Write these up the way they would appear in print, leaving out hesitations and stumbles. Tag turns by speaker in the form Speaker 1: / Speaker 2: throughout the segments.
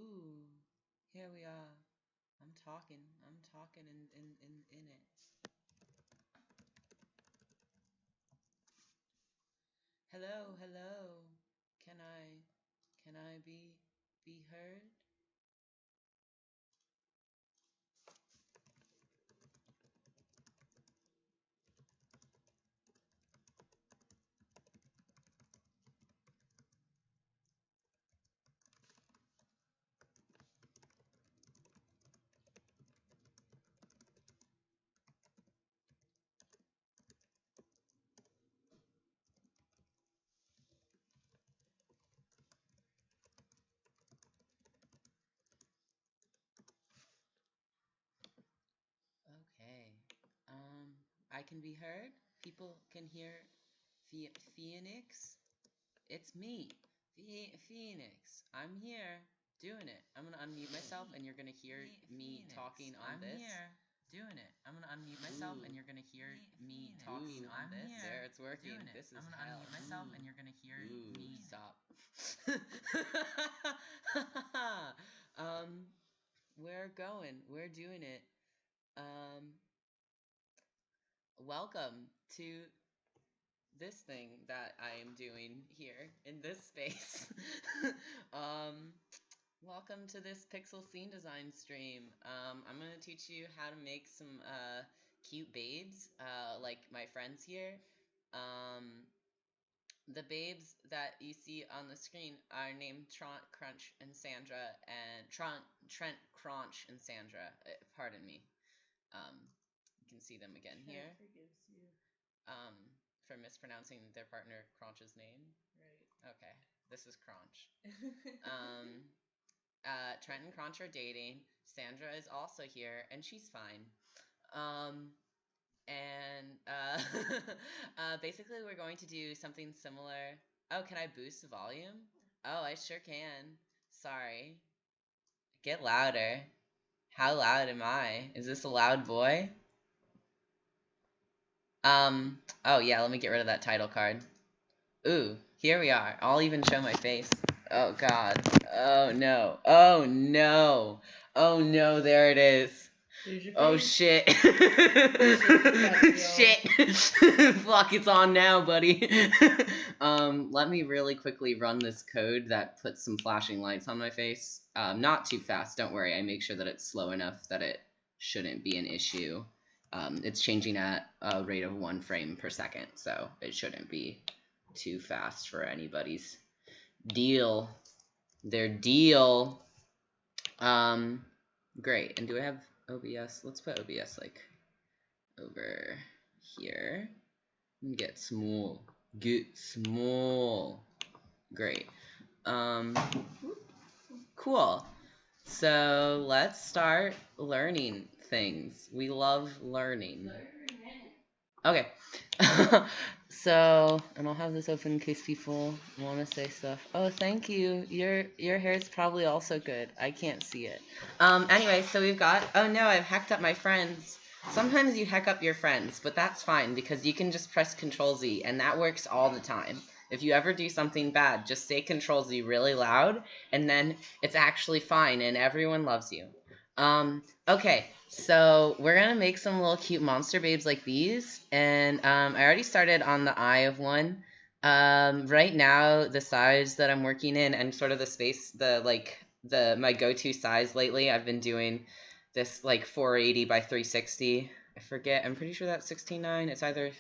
Speaker 1: Ooh, here we are. I'm talking in it. Hello, hello. Can I be heard? Okay. I can be heard. People can hear Phoenix. It's me, Phoenix. I'm here doing it. I'm gonna unmute myself, and you're gonna hear me talking on this. I'm here doing it. I'm gonna unmute myself, and you're gonna hear me talking on this. There, it's working. This is hell. I'm gonna unmute myself, and you're gonna hear me. Stop. We're going. We're doing it. Welcome to this thing that I am doing here in this space. Welcome to this pixel scene design stream. I'm going to teach you how to make some cute babes, like my friends here. The babes that you see on the screen are named Trent, Crunch, and Sandra, and Trent, Crunch, and Sandra. Pardon me. You can see them again here.
Speaker 2: Forgives you.
Speaker 1: For mispronouncing their partner Crunch's name.
Speaker 2: Right.
Speaker 1: Okay, this is Crunch. Trent and Crunch are dating. Sandra is also here, and she's fine. Basically, we're going to do something similar. Oh, can I boost the volume? Oh, I sure can. Sorry. Get louder. How loud am I? Is this a loud boy? Oh yeah, let me get rid of that title card. Ooh, here we are. I'll even show my face. Oh god. Oh no. Oh no. Oh no, there it is. Oh shit. Shit. Fuck, it's on now, buddy. Let me really quickly run this code that puts some flashing lights on my face. Not too fast, don't worry. I make sure that it's slow enough that it shouldn't be an issue. It's changing at a rate of 1 frame per second, so it shouldn't be too fast for anybody's deal. Their deal. Great. And do I have OBS? Let's put OBS like over here. And get small. Get small. Great. Cool. So let's start learning things. We love learning. Okay. So, and I'll have this open in case people want to say stuff. Oh, thank you. Your hair is probably also good. I can't see it. Anyway, so we've got. Oh no, I've hacked up my friends. Sometimes you hack up your friends, but that's fine because you can just press Control Z, and that works all the time. If you ever do something bad, just say Control Z really loud, and then it's actually fine, and everyone loves you. Okay, so we're gonna make some little cute monster babes like these, and I already started on the eye of one. Right now, the size that I'm working in and sort of the space, my go-to size lately, I've been doing this like 480 by 360. I forget. I'm pretty sure that's 16:9. It's either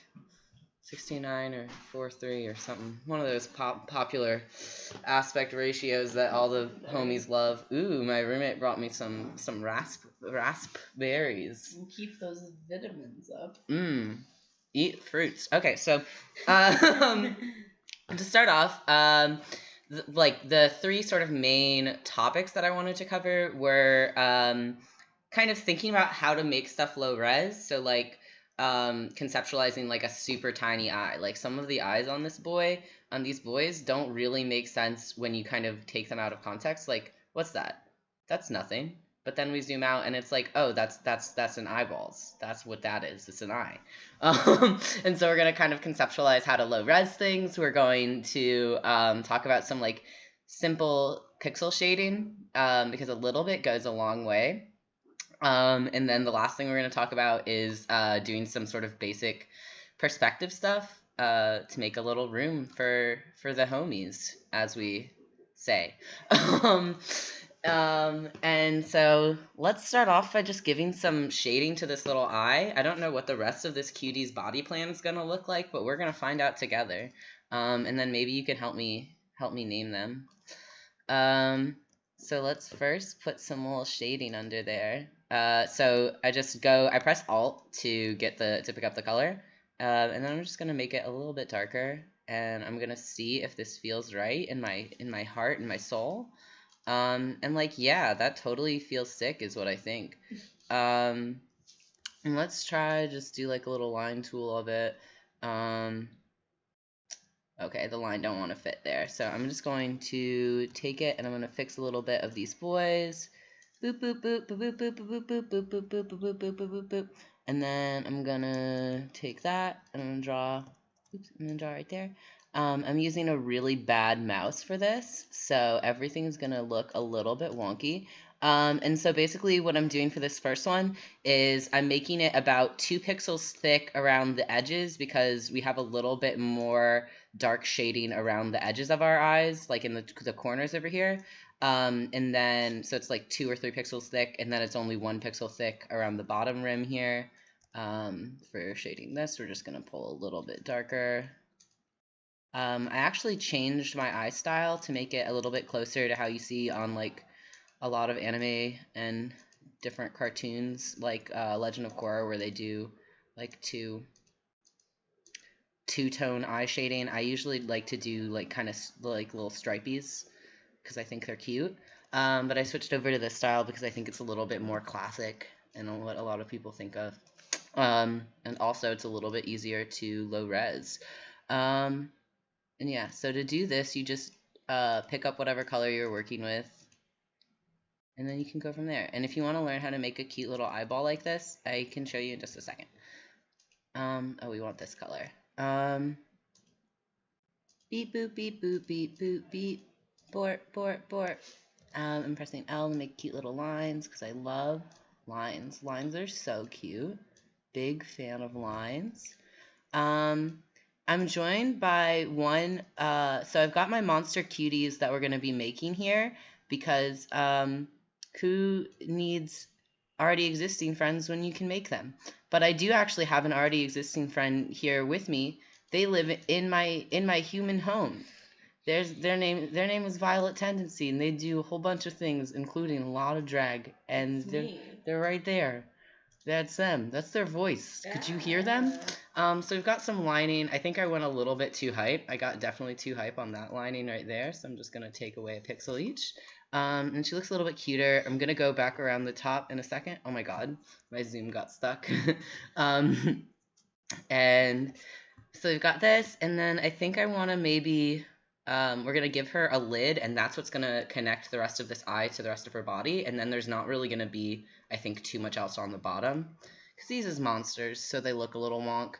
Speaker 1: 16:9 or 4:3 or something. One of those popular aspect ratios that all the homies love. Ooh, my roommate brought me some raspberries.
Speaker 2: We'll keep those vitamins up.
Speaker 1: Eat fruits. Okay, so to start off, the 3 sort of main topics that I wanted to cover were kind of thinking about how to make stuff low res. So like conceptualizing like a super tiny eye. Like some of the eyes on these boys don't really make sense when you kind of take them out of context. Like, what's that? That's nothing. But then we zoom out and it's like, oh, that's an eyeballs. That's what that is. It's an eye. And so we're going to kind of conceptualize how to low res things. We're going to talk about some like simple pixel shading because a little bit goes a long way. And then the last thing we're going to talk about is doing some sort of basic perspective stuff to make a little room for the homies, as we say. um, and so let's start off by just giving some shading to this little eye. I don't know what the rest of this cutie's body plan is going to look like, but we're going to find out together. And then maybe you can help me name them. So let's first put some little shading under there. So I press Alt to pick up the color. And then I'm just gonna make it a little bit darker, and I'm gonna see if this feels right in my heart and my soul. And like, yeah, that totally feels sick is what I think. And let's try just do like a little line tool of it. Okay, the line don't want to fit there. So I'm just going to take it and I'm going to fix a little bit of these boys. Boop, boop, boop, boop, boop, boop, boop, boop, boop, boop, boop, boop, boop, boop, boop, boop. And then I'm going to take that and I'm going to draw, right there. I'm using a really bad mouse for this, so everything's going to look a little bit wonky. And so basically what I'm doing for this first one is I'm making it about 2 pixels thick around the edges because we have a little bit more dark shading around the edges of our eyes, like in the corners over here. And then, so it's like 2 or 3 pixels thick, and then it's only 1 pixel thick around the bottom rim here. For shading this, we're just going to pull a little bit darker. I actually changed my eye style to make it a little bit closer to how you see on like a lot of anime and different cartoons, like Legend of Korra, where they do like two-tone eye shading. I usually like to do like kind of like little stripies because I think they're cute. But I switched over to this style because I think it's a little bit more classic and what a lot of people think of. And also it's a little bit easier to low res. And yeah, so to do this, you just pick up whatever color you're working with, and then you can go from there. And if you want to learn how to make a cute little eyeball like this, I can show you in just a second. Oh, we want this color. Beep, boop, beep, boop, beep, boop, beep. Bort, bort, bort. I'm pressing L to make cute little lines because I love lines. Lines are so cute. Big fan of lines. I'm joined by one, so I've got my monster cuties that we're going to be making here because who needs already existing friends when you can make them? But I do actually have an already existing friend here with me. They live in my human home. Their name is Violet Tendency, and they do a whole bunch of things, including a lot of drag, and they're right there. That's them. That's their voice. Could you hear them? So we've got some lining. I think I went a little bit too hype. I got definitely too hype on that lining right there, so I'm just going to take away a pixel each. And she looks a little bit cuter. I'm going to go back around the top in a second. Oh my god, my zoom got stuck. And so we've got this, and then I think I want to maybe... we're going to give her a lid, and that's what's going to connect the rest of this eye to the rest of her body, and then there's not really going to be, I think, too much else on the bottom, because these is monsters, so they look a little wonk.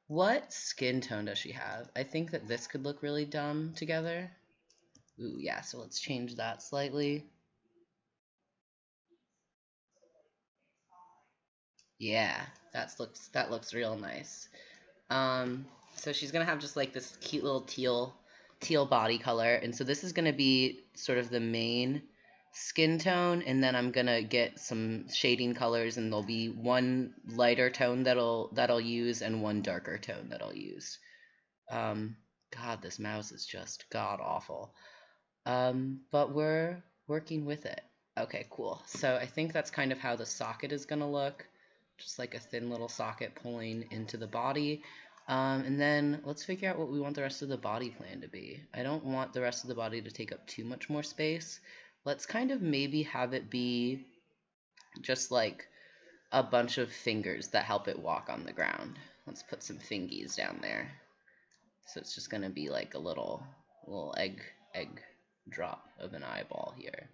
Speaker 1: What skin tone does she have? I think that this could look really dumb together. Ooh, yeah, so let's change that slightly. Yeah, that looks real nice. So she's gonna have just like this cute little teal body color, and so this is gonna be sort of the main skin tone, and then I'm gonna get some shading colors, and there'll be one lighter tone that'll use and one darker tone that I'll use. God, this mouse is just god awful. But we're working with it. Okay, cool. So I think that's kind of how the socket is gonna look. Just like a thin little socket pulling into the body. And then let's figure out what we want the rest of the body plan to be. I don't want the rest of the body to take up too much more space. Let's kind of maybe have it be just like a bunch of fingers that help it walk on the ground. Let's put some fingies down there. So it's just gonna be like a little egg drop of an eyeball here.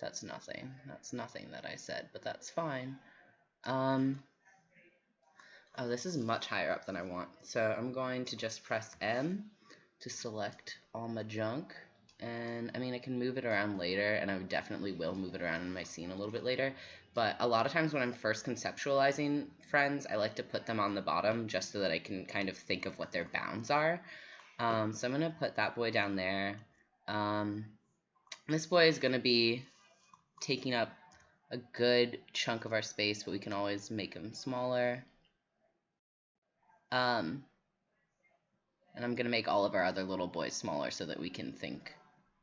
Speaker 1: That's nothing. That's nothing that I said, but that's fine. Oh, this is much higher up than I want. So I'm going to just press M to select all my junk. And I mean, I can move it around later, and I definitely will move it around in my scene a little bit later. But a lot of times when I'm first conceptualizing friends, I like to put them on the bottom just so that I can kind of think of what their bounds are. So I'm going to put that boy down there. This boy is going to be taking up a good chunk of our space, but we can always make him smaller. And I'm going to make all of our other little boys smaller so that we can think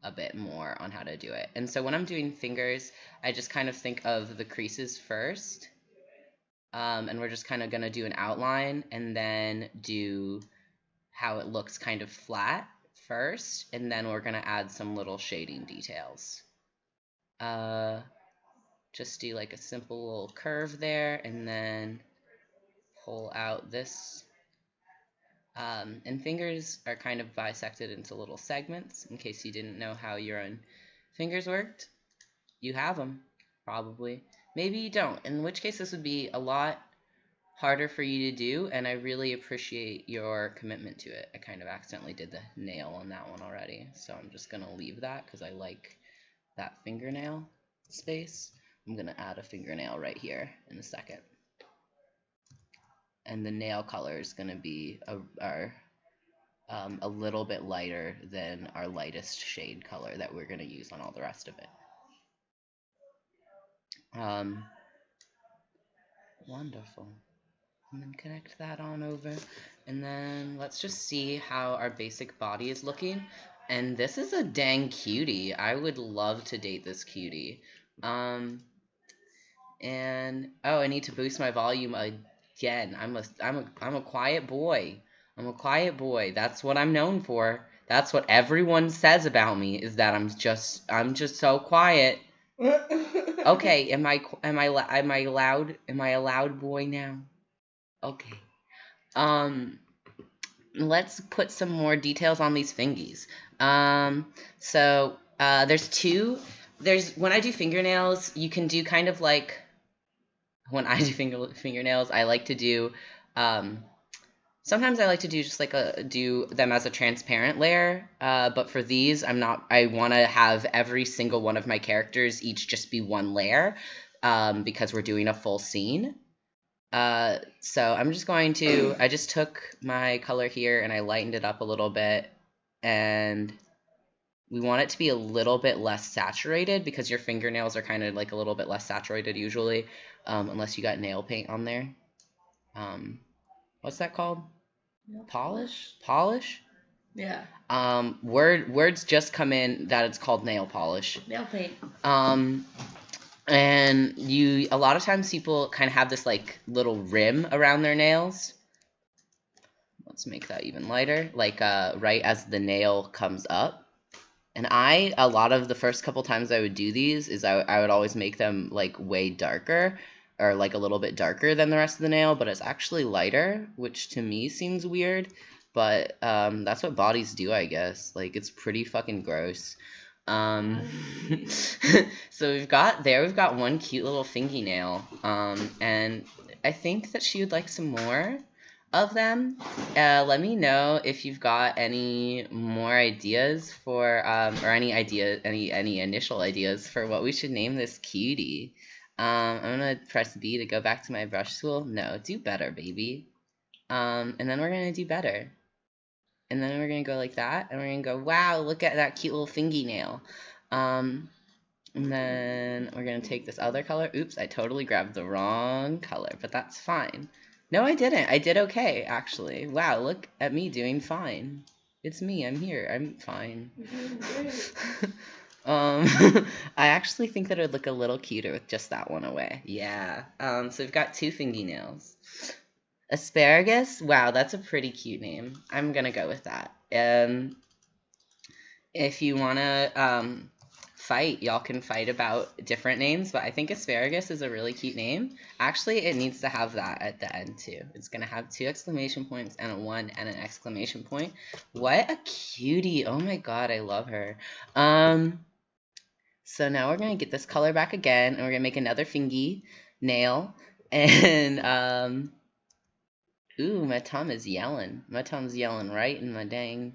Speaker 1: a bit more on how to do it. And so when I'm doing fingers, I just kind of think of the creases first. And we're just kind of going to do an outline and then do how it looks kind of flat first. And then we're going to add some little shading details. Just do like a simple little curve there and then pull out this. And fingers are kind of bisected into little segments. In case you didn't know how your own fingers worked, you have them, probably. Maybe you don't, in which case this would be a lot harder for you to do, and I really appreciate your commitment to it. I kind of accidentally did the nail on that one already, so I'm just going to leave that because I like that fingernail space. I'm going to add a fingernail right here in a second. And the nail color is going to be a little bit lighter than our lightest shade color that we're going to use on all the rest of it. Wonderful. And then connect that on over. And then let's just see how our basic body is looking. And this is a dang cutie. I would love to date this cutie. And oh, I need to boost my volume again. I'm a quiet boy. I'm a quiet boy. That's what I'm known for. That's what everyone says about me, is that I'm just so quiet. Okay, am I loud? Am I a loud boy now? Okay. Let's put some more details on these fingies. So when I do fingernails, you can do kind of like, when I do fingernails, I like to do, sometimes I like to do just like do them as a transparent layer. But for these, I want to have every single one of my characters each just be one layer, because we're doing a full scene. So I'm just going to, I just took my color here and I lightened it up a little bit, and we want it to be a little bit less saturated because your fingernails are kind of like a little bit less saturated usually, unless you got nail paint on there. What's that called?
Speaker 2: Nail
Speaker 1: Polish?
Speaker 2: Yeah.
Speaker 1: Words just come in that it's called nail polish.
Speaker 2: Nail paint.
Speaker 1: And a lot of times people kind of have this like little rim around their nails. Let's make that even lighter, like right as the nail comes up. And a lot of the first couple times I would do these is I would always make them like way darker, or like a little bit darker than the rest of the nail, but it's actually lighter, which to me seems weird, but that's what bodies do, I guess. Like, it's pretty fucking gross. So we've got one cute little fingernail, and I think that she would like some more of them. Let me know if you've got any more ideas for, or any initial ideas for what we should name this cutie. I'm gonna press B to go back to my brush tool. No, do better, baby. And then we're gonna do better. And then we're going to go like that, and we're going to go, wow, look at that cute little fingernail. And then we're going to take this other color. Oops, I totally grabbed the wrong color, but that's fine. No, I didn't. I did okay, actually. Wow, look at me doing fine. It's me. I'm here. I'm fine. I actually think that it would look a little cuter with just that one away. Yeah. So we've got two fingernails. Asparagus? Wow, that's a pretty cute name. I'm gonna go with that. If you wanna fight, y'all can fight about different names, but I think asparagus is a really cute name. Actually, it needs to have that at the end too. It's gonna have 2 exclamation points and a 1 and an exclamation point. What a cutie! Oh my god, I love her. So now we're gonna get this color back again, and we're gonna make another fingy nail, and ooh, my tongue is yelling. My tongue's yelling right in my dang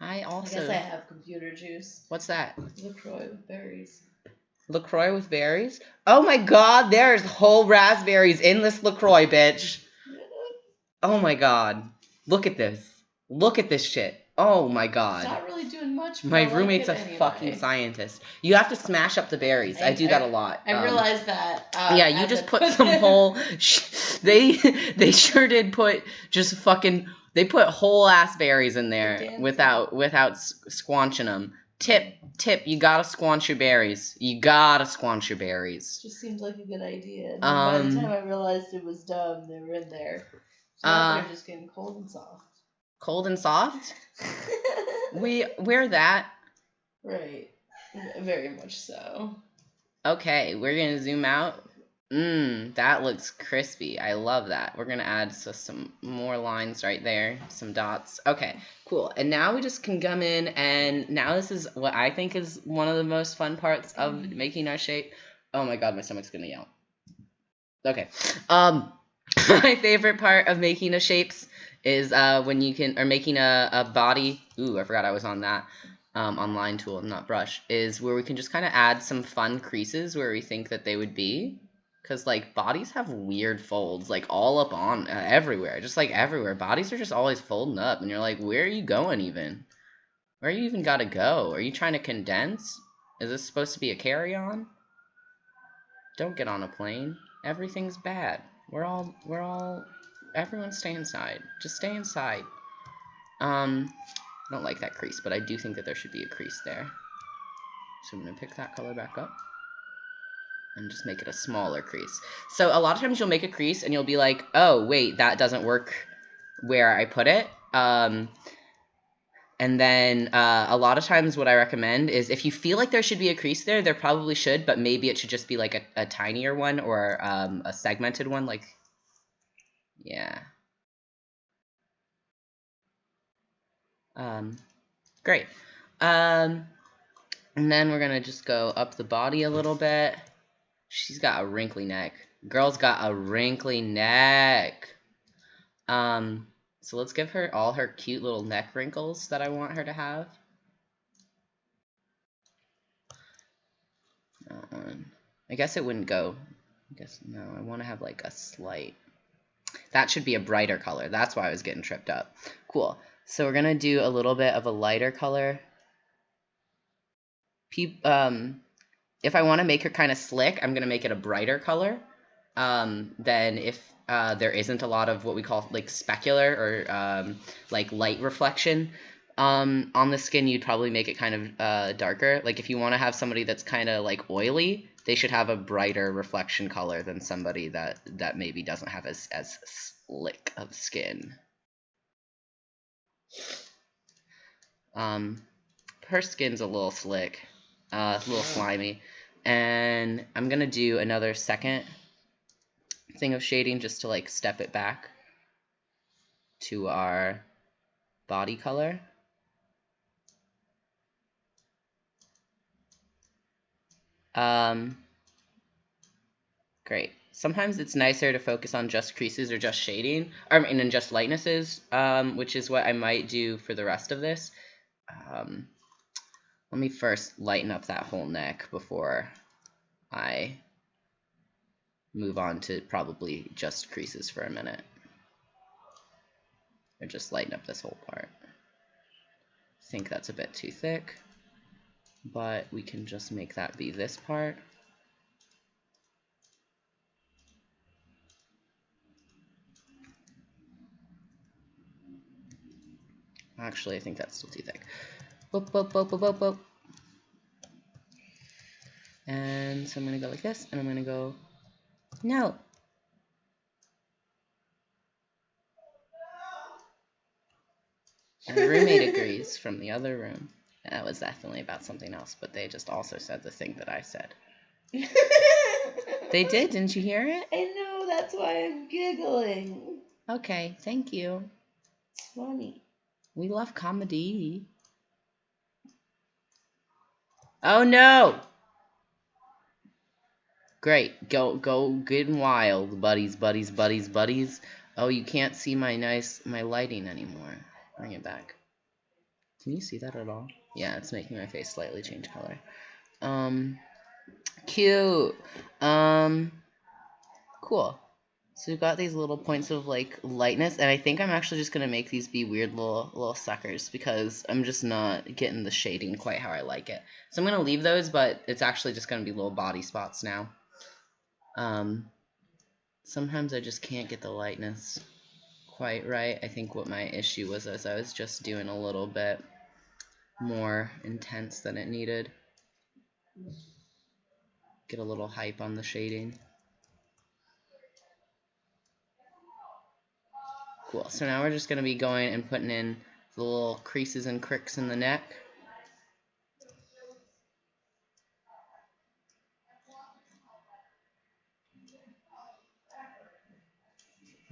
Speaker 1: I also.
Speaker 2: I guess I have computer juice.
Speaker 1: What's that?
Speaker 2: LaCroix with berries.
Speaker 1: LaCroix with berries? Oh my god, there's whole raspberries in this LaCroix, bitch. Oh my god. Look at this. Look at this shit. Oh my god.
Speaker 2: It's not really doing much, but
Speaker 1: My
Speaker 2: I like
Speaker 1: roommate's
Speaker 2: it
Speaker 1: a
Speaker 2: anyway.
Speaker 1: fucking scientist. You have to smash up the berries. I do that a lot.
Speaker 2: I realized that.
Speaker 1: Yeah, you just put some whole. They sure did put just fucking. They put whole ass berries in there without squanching them. Tip. You gotta squanch your berries.
Speaker 2: Just seemed like a good idea. And then by the time I realized it was dumb, they were in there. So now they're just getting cold and soft.
Speaker 1: Cold and soft? We're that.
Speaker 2: Right. Very much so.
Speaker 1: Okay, we're gonna zoom out. That looks crispy. I love that. We're gonna add some more lines right there, some dots. Okay, cool. And now we just can come in, and now this is what I think is one of the most fun parts of making our shape. Oh my god, my stomach's gonna yell. Okay. My favorite part of making a shapes is when you can, or making a body. Ooh, I forgot I was on that. On line tool, not brush, is where we can just kind of add some fun creases where we think that they would be. Because, like, bodies have weird folds, like, all up on, everywhere. Just, like, everywhere. Bodies are just always folding up, and you're like, where are you going, even? Where you even gotta go? Are you trying to condense? Is this supposed to be a carry-on? Don't get on a plane. Everything's bad. Everyone stay inside. Just stay inside. I don't like that crease, but I do think that there should be a crease there. So I'm going to pick that color back up and just make it a smaller crease. So a lot of times you'll make a crease and you'll be like, oh, wait, that doesn't work where I put it. And then a lot of times what I recommend is if you feel like there should be a crease there, there probably should, but maybe it should just be like a tinier one or a segmented one. Like, yeah. Great. And then we're going to just go up the body a little bit. She's got a wrinkly neck. Girl's got a wrinkly neck. So let's give her all her cute little neck wrinkles that I want her to have. I guess it wouldn't go. I guess, no, I want to have like a slight. That should be a brighter color. That's why I was getting tripped up. Cool. So we're going to do a little bit of a lighter color. If I want to make her kind of slick, I'm going to make it a brighter color than if there isn't a lot of what we call like specular or like light reflection on the skin. You'd probably make it kind of darker. Like if you want to have somebody that's kind of like oily, they should have a brighter reflection color than somebody that maybe doesn't have as slick of skin. Her skin's a little slick. A little slimy. And I'm going to do another second thing of shading just to like step it back to our body color. Great. Sometimes it's nicer to focus on just creases or just shading, and just lightnesses, which is what I might do for the rest of this. Let me first lighten up that whole neck before I move on to probably just creases for a minute. Or just lighten up this whole part. I think that's a bit too thick, but we can just make that be this part. Actually, I think that's still too thick. Boop, boop, boop, boop, boop, boop. And so I'm going to go like this, and I'm going to go, no. My roommate agrees from the other room. That was definitely about something else, but they just also said the thing that I said. They did, didn't you hear it?
Speaker 2: I know, that's why I'm giggling.
Speaker 1: Okay, thank you.
Speaker 2: It's funny.
Speaker 1: We love comedy. Oh no! Great, go good and wild, buddies. Oh, you can't see my lighting anymore. Bring it back. Can you see that at all? Yeah, it's making my face slightly change color. Cute. Cool. So we've got these little points of like lightness, and I think I'm actually just gonna make these be weird little suckers because I'm just not getting the shading quite how I like it. So I'm gonna leave those, but it's actually just gonna be little body spots now. Sometimes I just can't get the lightness quite right. I think what my issue was is I was just doing a little bit more intense than it needed. Get a little hype on the shading. Cool. So now we're just going to be going and putting in the little creases and cricks in the neck.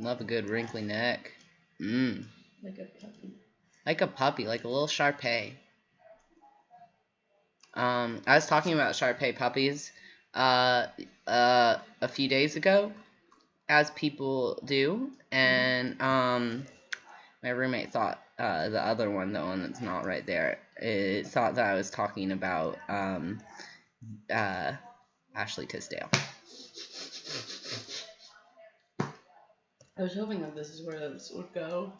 Speaker 1: Love a good wrinkly neck.
Speaker 2: Like a puppy.
Speaker 1: Like a puppy, like a little Shar-Pei. I was talking about Shar-Pei puppies a few days ago, as people do, and my roommate thought the other one, the one that's not right there, it thought that I was talking about Ashley Tisdale.
Speaker 2: I was hoping that this is where this would go.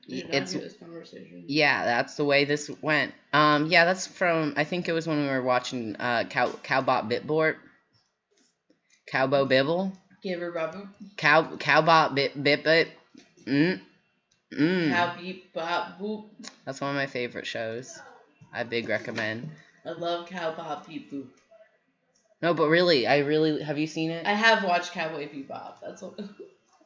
Speaker 1: It's
Speaker 2: this conversation.
Speaker 1: Yeah, that's the way this went. Yeah, that's from, I think it was when we were watching Cowbot Bitbort. Cowbo Bibble.
Speaker 2: Give her Babu.
Speaker 1: Cowbot Bit.
Speaker 2: Cow beep bop boop.
Speaker 1: That's one of my favorite shows. I big recommend.
Speaker 2: I love Cow Bop Beep Boop.
Speaker 1: No, but really, have you seen it?
Speaker 2: I have watched Cowboy Bebop. That's what.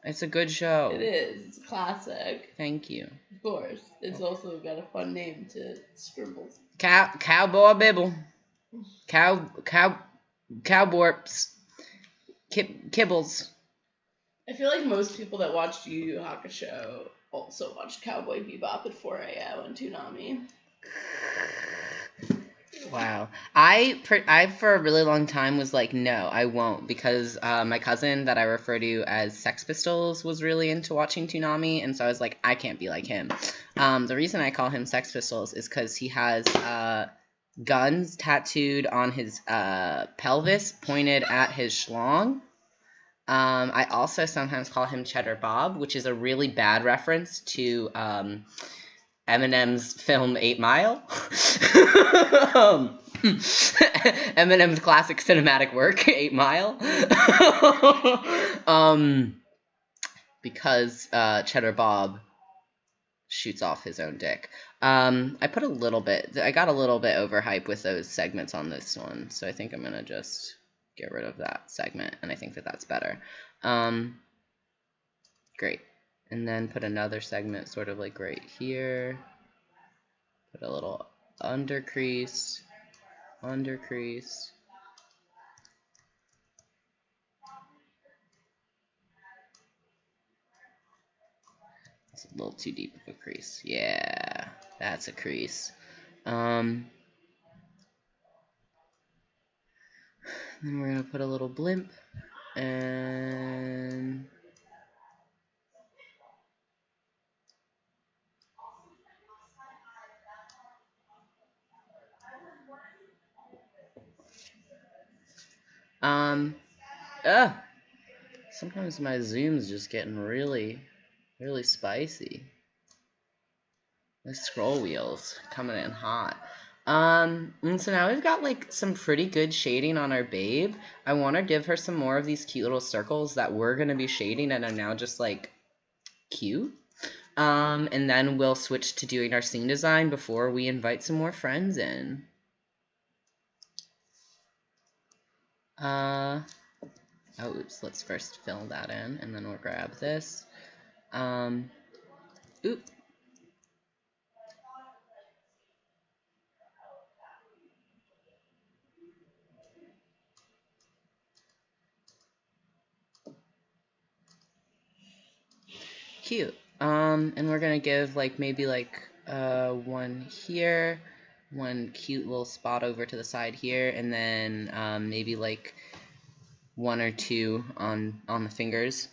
Speaker 1: It's a good show.
Speaker 2: It is. It's a classic.
Speaker 1: Thank you.
Speaker 2: Of course. It's also got a fun name to scribbles.
Speaker 1: Cowboy Bibble. Cowborps. Kibbles.
Speaker 2: I feel like most people that watched Yu Yu Hakusho also watched Cowboy Bebop at 4 a.m. on Toonami.
Speaker 1: Wow. I for a really long time was like, no, I won't, because my cousin that I refer to as Sex Pistols was really into watching Toonami, and so I was like, I can't be like him. The reason I call him Sex Pistols is because he has guns tattooed on his pelvis, pointed at his schlong. I also sometimes call him Cheddar Bob, which is a really bad reference to Eminem's film 8 Mile. Eminem's classic cinematic work, 8 Mile. Because Cheddar Bob shoots off his own dick. I got a little bit overhyped with those segments on this one, so I think I'm gonna just get rid of that segment, and I think that that's better. Great. And then put another segment sort of like right here. Put a little undercrease. It's a little too deep of a crease. Yeah, that's a crease. Then we're gonna put a little blimp, and sometimes my zoom's just getting really, really spicy. The scroll wheels coming in hot. And so now we've got like some pretty good shading on our babe. I want to give her some more of these cute little circles that we're going to be shading and are now just like cute. And then we'll switch to doing our scene design before we invite some more friends in. Oops, let's first fill that in, and then we'll grab this. Oop. Cute. And we're gonna give like maybe like one here, one cute little spot over to the side here, and then maybe like one or two on the fingers.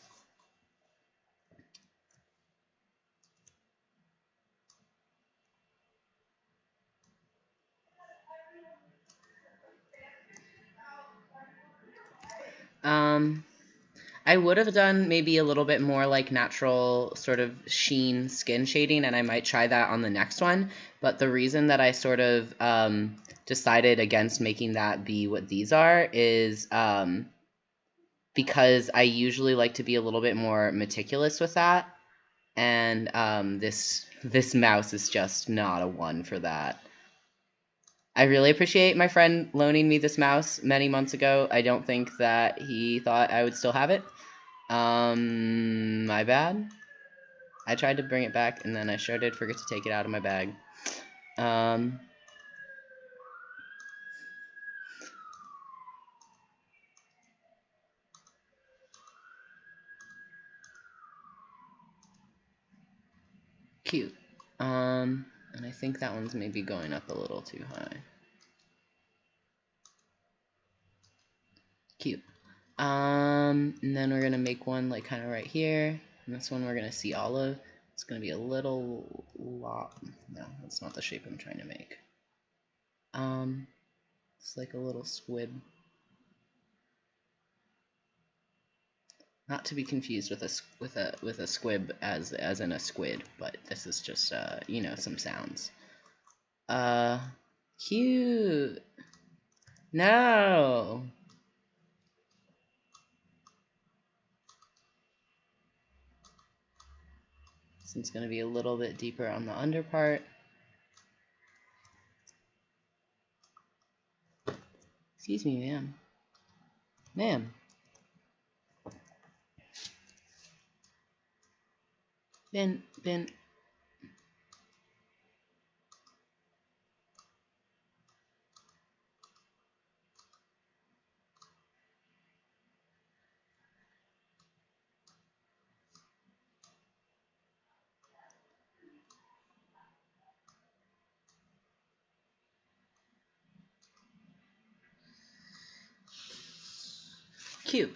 Speaker 1: I would have done maybe a little bit more like natural sort of sheen skin shading, and I might try that on the next one. But the reason that I sort of decided against making that be what these are is because I usually like to be a little bit more meticulous with that. And this mouse is just not a one for that. I really appreciate my friend loaning me this mouse many months ago. I don't think that he thought I would still have it. My bad. I tried to bring it back, and then I sure did forget to take it out of my bag. Cute. And I think that one's maybe going up a little too high. Cute. And then we're gonna make one like kind of right here. And this one we're gonna see olive. It's gonna be a little lot. No, that's not the shape I'm trying to make. It's like a little squid. Not to be confused with a squib as in a squid, but this is just you know, some sounds. Cute. No. This one's gonna be a little bit deeper on the under part. Excuse me, ma'am. Ma'am. Bin. Cute.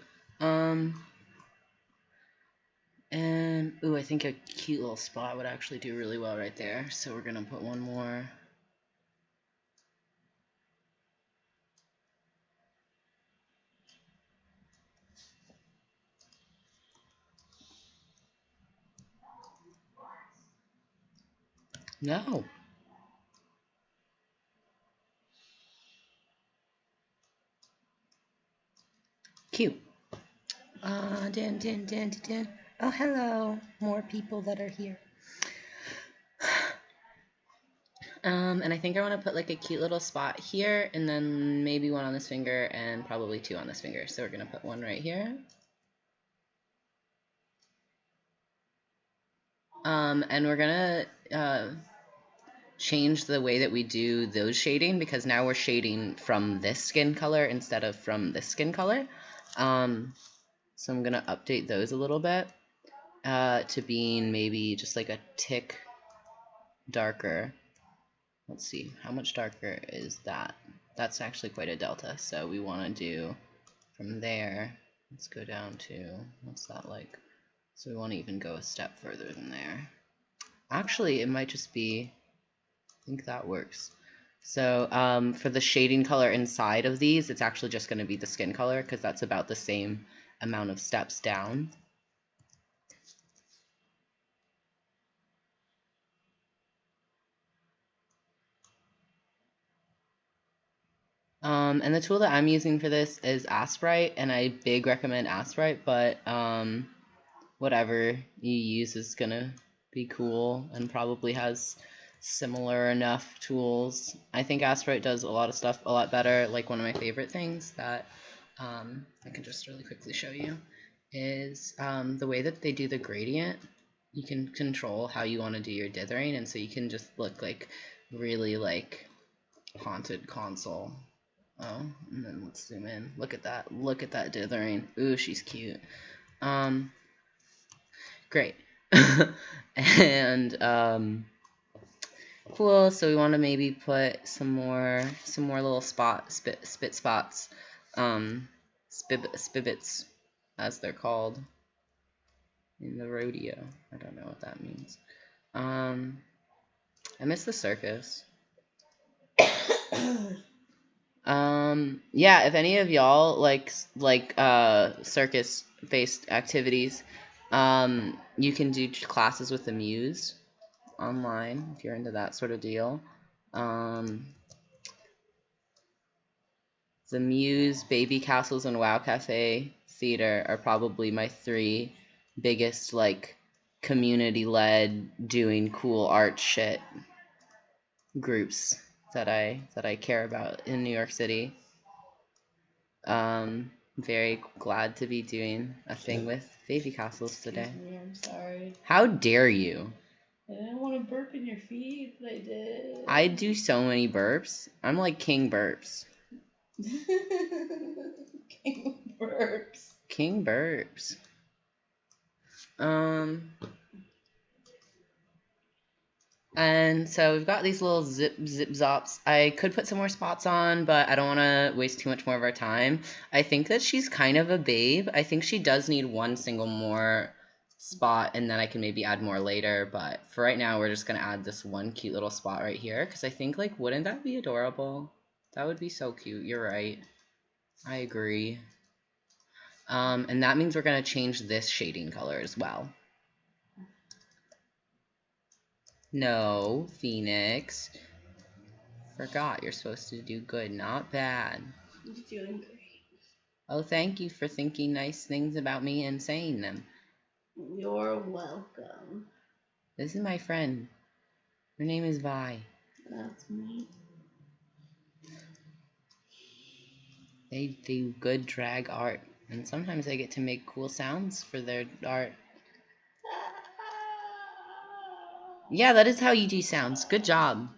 Speaker 1: And, ooh, I think a cute little spot would actually do really well right there. So we're gonna put one more. No. Cute. Dan. Oh, hello. More people that are here. And I think I want to put like a cute little spot here, and then maybe one on this finger, and probably two on this finger. So we're gonna put one right here. And we're gonna change the way that we do those shading, because now we're shading from this skin color instead of from this skin color. So I'm gonna update those a little bit to being maybe just like a tick darker. Let's see, how much darker is that? That's actually quite a delta. So we want to do from there, let's go down to, what's that like? So we want to even go a step further than there. Actually, it might just be, I think that works. So for the shading color inside of these, it's actually just going to be the skin color, because that's about the same amount of steps down. And the tool that I'm using for this is Aseprite, and I big recommend Aseprite, but whatever you use is gonna be cool and probably has similar enough tools. I think Aseprite does a lot of stuff a lot better. Like one of my favorite things that I can just really quickly show you is the way that they do the gradient. You can control how you want to do your dithering, and so you can just look like really like haunted console. Oh, and then let's zoom in. Look at that. Look at that dithering. Ooh, she's cute. Great. And cool. So we want to maybe put some more little spit spots, spibbits, as they're called in the rodeo. I don't know what that means. I miss the circus. Yeah, if any of y'all like circus based activities, you can do classes with the Muse online if you're into that sort of deal. The Muse, Babycastles, and Wow Cafe Theater are probably my 3 biggest like community led doing cool art shit groups that I care about in New York City. Very glad to be doing a thing with Babycastles today.
Speaker 2: Excuse me, I'm sorry.
Speaker 1: How dare you?
Speaker 2: I didn't want to burp in your feet, but I did.
Speaker 1: I do so many burps. I'm like King Burps.
Speaker 2: King burps.
Speaker 1: King Burps. And so we've got these little zip zops. I could put some more spots on, but I don't want to waste too much more of our time. I think that she's kind of a babe. I think she does need one single more spot, and then I can maybe add more later. But for right now, we're just going to add this one cute little spot right here, because I think, like, wouldn't that be adorable? That would be so cute. You're right. I agree. And that means we're going to change this shading color as well. No, Phoenix. Forgot you're supposed to do good, not bad.
Speaker 2: You're doing great.
Speaker 1: Oh, thank you for thinking nice things about me and saying them.
Speaker 2: You're welcome.
Speaker 1: This is my friend. Her name is Vi.
Speaker 2: That's me.
Speaker 1: They do good drag art, and sometimes they get to make cool sounds for their art. Yeah, that is how you do sounds. Good job.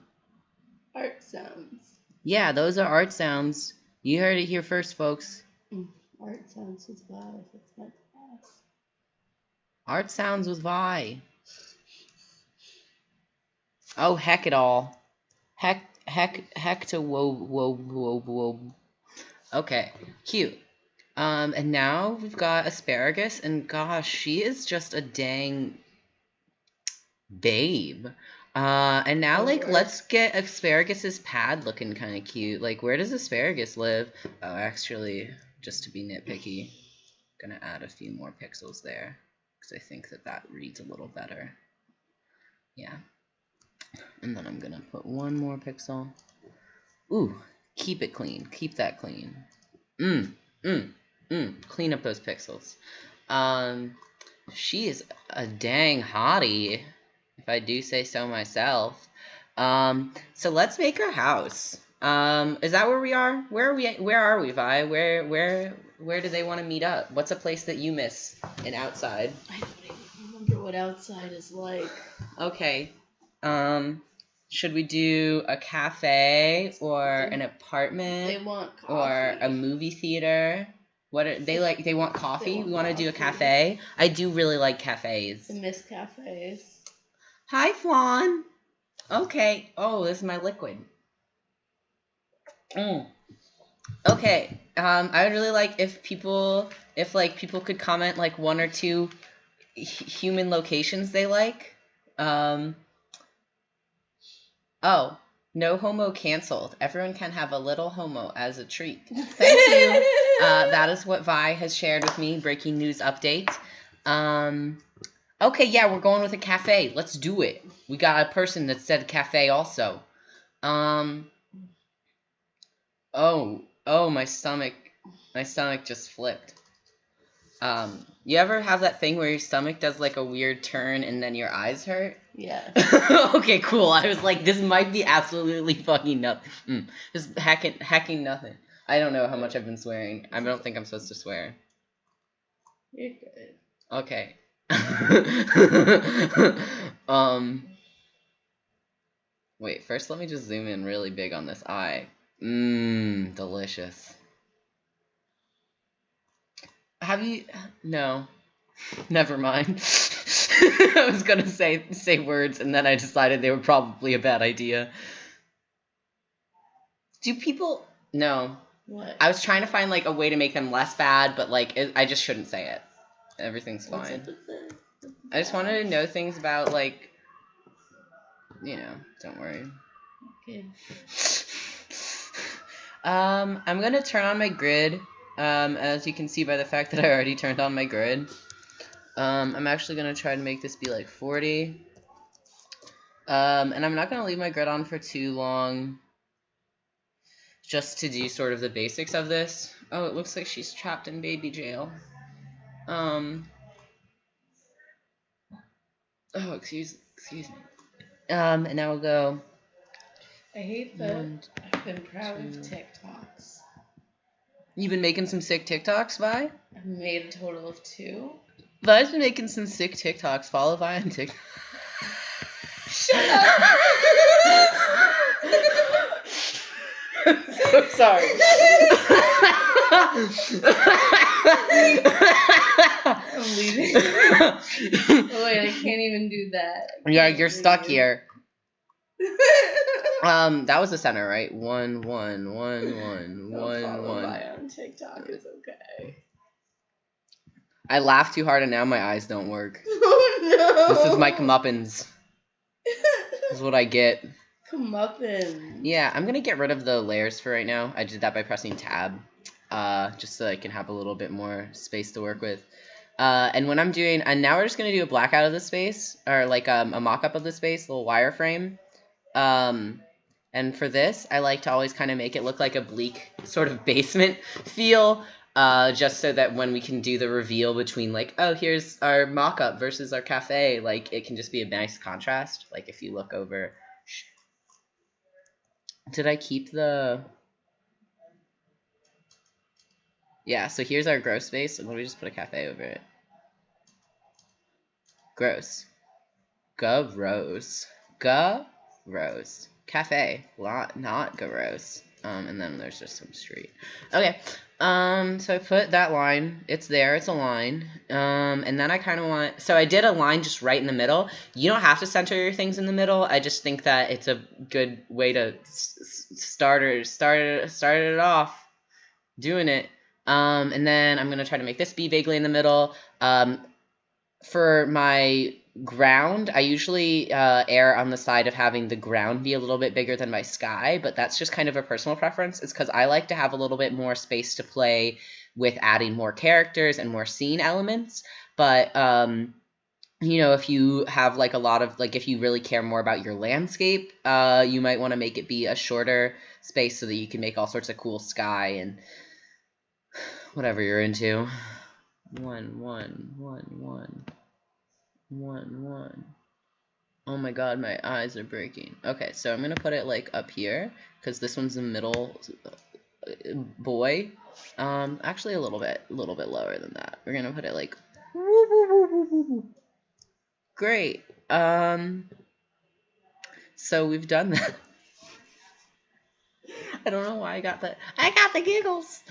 Speaker 2: Art sounds.
Speaker 1: Yeah, those are art sounds. You heard it here first, folks.
Speaker 2: Art sounds with Vi. That's my class.
Speaker 1: Art sounds with Vi. Oh, heck it all. Heck to whoa. Okay, cute. And now we've got Asparagus, and gosh, she is just a dang babe. And now, like, let's get Asparagus's pad looking kind of cute. Like, where does Asparagus live? Oh, actually, just to be nitpicky, I'm gonna add a few more pixels there, because I think that reads a little better. Yeah. And then I'm gonna put one more pixel. Ooh, keep it clean. Keep that clean. Clean up those pixels. She is a dang hottie, if I do say so myself. So let's make her house. Is that where we are? Where are we, Vi? Where do they want to meet up? What's a place that you miss in outside?
Speaker 2: I don't even remember what outside is like.
Speaker 1: Okay. Should we do a cafe or an apartment?
Speaker 2: They want coffee.
Speaker 1: Or a movie theater? What are they like? They want coffee? We want to do a cafe? I do really like cafes.
Speaker 2: I miss cafes.
Speaker 1: Hi, Flan. Okay. Oh, this is my liquid. Okay. I would really like if people could comment like 1 or 2 human locations they like. Oh, no homo canceled. Everyone can have a little homo as a treat. Thank you. That is what Vi has shared with me. Breaking news update. Okay, yeah, we're going with a cafe. Let's do it. We got a person that said cafe also. Oh, my stomach just flipped. You ever have that thing where your stomach does like a weird turn and then your eyes hurt?
Speaker 2: Yeah.
Speaker 1: Okay, cool. I was like, this might be absolutely fucking nothing. Just hacking nothing. I don't know how much I've been swearing. I don't think I'm supposed to swear.
Speaker 2: You're good.
Speaker 1: Okay. Wait, first let me just zoom in really big on this eye. Delicious. No. Never mind. I was gonna say words, and then I decided they were probably a bad idea. Do people... No.
Speaker 2: What?
Speaker 1: I was trying to find, like, a way to make them less bad, but, like, I just shouldn't say it. Everything's fine.
Speaker 2: What's up with the
Speaker 1: I just wanted to know things about, like... You know, don't worry.
Speaker 2: Okay.
Speaker 1: I'm gonna turn on my grid. As you can see by the fact that I already turned on my grid. I'm actually gonna try to make this be like 40. And I'm not gonna leave my grid on for too long, just to do sort of the basics of this. Oh, it looks like she's trapped in baby jail. Oh, excuse me. And now we'll go.
Speaker 2: I hate that I've been proud of TikToks.
Speaker 1: You've been making some sick TikToks, Vi?
Speaker 2: I've made a total of 2.
Speaker 1: Vi's been making some sick TikToks. Follow Vi on TikTok.
Speaker 2: Shut up!
Speaker 1: I'm so sorry.
Speaker 2: I'm leaving. Oh wait, I can't even do that.
Speaker 1: Yeah, you're stuck here. That was the center, right? 1 1 1 1 1 1.
Speaker 2: On TikTok is okay.
Speaker 1: I laughed too hard and now my eyes don't work.
Speaker 2: Oh no!
Speaker 1: This is my comeuppance. This is what I get.
Speaker 2: Comeuppance.
Speaker 1: Yeah, I'm gonna get rid of the layers for right now. I did that by pressing tab, just so I can have a little bit more space to work with. And when I'm doing, and now we're just gonna do a blackout of the space, or like a mock-up of the space, a little wireframe. And for this, I like to always kind of make it look like a bleak sort of basement feel, just so that when we can do the reveal between like, oh, here's our mock-up versus our cafe, like it can just be a nice contrast. Like if you look over, did I keep the, yeah, so here's our gross space, and let me just put a cafe over it. Gross. Gross. Gross. Cafe. Not gross. And then there's just some street. Okay. So I put that line. It's there. It's a line. And then I kind of want... So I did a line just right in the middle. You don't have to center your things in the middle. I just think that it's a good way to start it off doing it. And then I'm going to try to make this be vaguely in the middle. For my ground, I usually err on the side of having the ground be a little bit bigger than my sky, but that's just kind of a personal preference. It's because I like to have a little bit more space to play with adding more characters and more scene elements. But, you know, if you have like a lot of, like if you really care more about your landscape, you might want to make it be a shorter space so that you can make all sorts of cool sky and whatever you're into. 1 1 1 1 1 1. Oh my god, my eyes are breaking. Okay, so I'm gonna put it like up here because this one's the middle boy. Actually a little bit lower than that. We're gonna put it like great. So we've done that. I don't know why I got that. I got the giggles.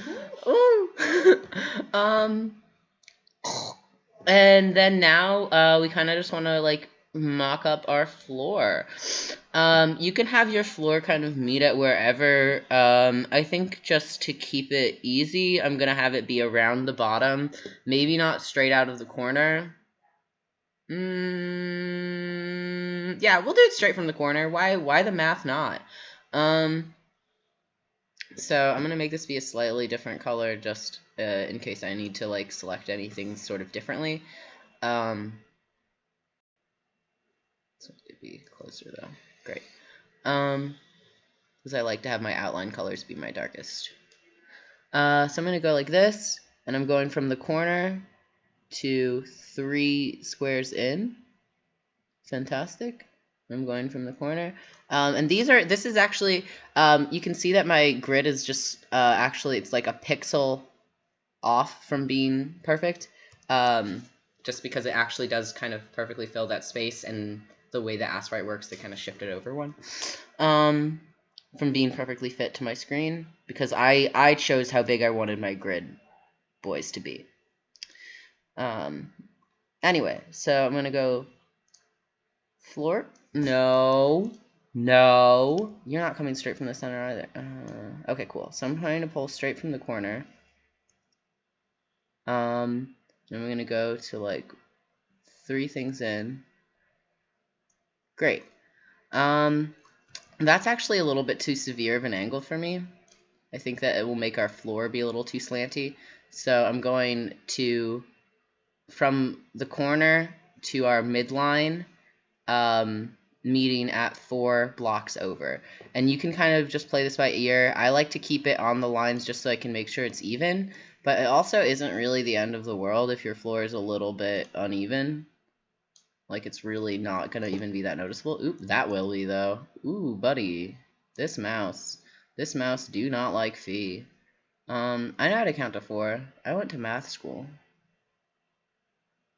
Speaker 1: Ooh. And then now we kind of just want to like mock up our floor. You can have your floor kind of meet at wherever. I think just to keep it easy, I'm going to have it be around the bottom. Maybe not straight out of the corner. Yeah, we'll do it straight from the corner. Why the math not? So I'm going to make this be a slightly different color just in case I need to like select anything sort of differently. So it'd be closer though. Great. Because I like to have my outline colors be my darkest. So I'm going to go like this, and I'm going from the corner to 3 squares in. Fantastic. I'm going from the corner. And this is actually, you can see that my grid is just, actually, it's like a pixel off from being perfect. Just because it actually does kind of perfectly fill that space, and the way that Aseprite works, they kind of shifted over one. From being perfectly fit to my screen, because I chose how big I wanted my grid boys to be. Anyway, so I'm going to go floor. No, you're not coming straight from the center either. Okay, cool. So I'm trying to pull straight from the corner. Then we're going to go to like 3 things in. Great. That's actually a little bit too severe of an angle for me. I think that it will make our floor be a little too slanty. So I'm going to, from the corner to our midline, meeting at 4 blocks over. And you can kind of just play this by ear. I like to keep it on the lines just so I can make sure it's even. But it also isn't really the end of the world if your floor is a little bit uneven. Like, it's really not going to even be that noticeable. Oop, that will be, though. Ooh, buddy. This mouse do not like Phi. I know how to count to 4. I went to math school.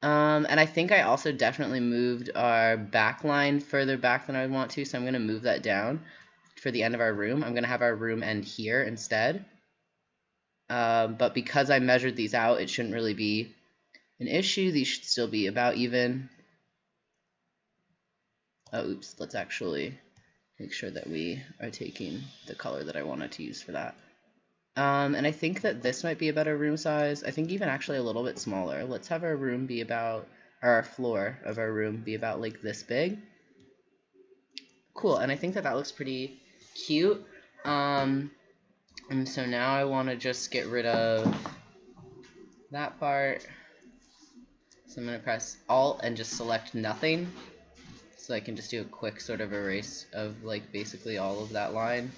Speaker 1: And I think I also definitely moved our back line further back than I want to, so I'm going to move that down for the end of our room. I'm going to have our room end here instead. But because I measured these out, it shouldn't really be an issue. These should still be about even. Oh, oops, let's actually make sure that we are taking the color that I wanted to use for that. And I think that this might be a better room size. I think even actually a little bit smaller. Let's have our room be about, or our floor of our room be about like this big. Cool, and I think that that looks pretty cute. And so now I want to just get rid of that part. So I'm going to press Alt and just select nothing. So I can just do a quick sort of erase of like basically all of that line.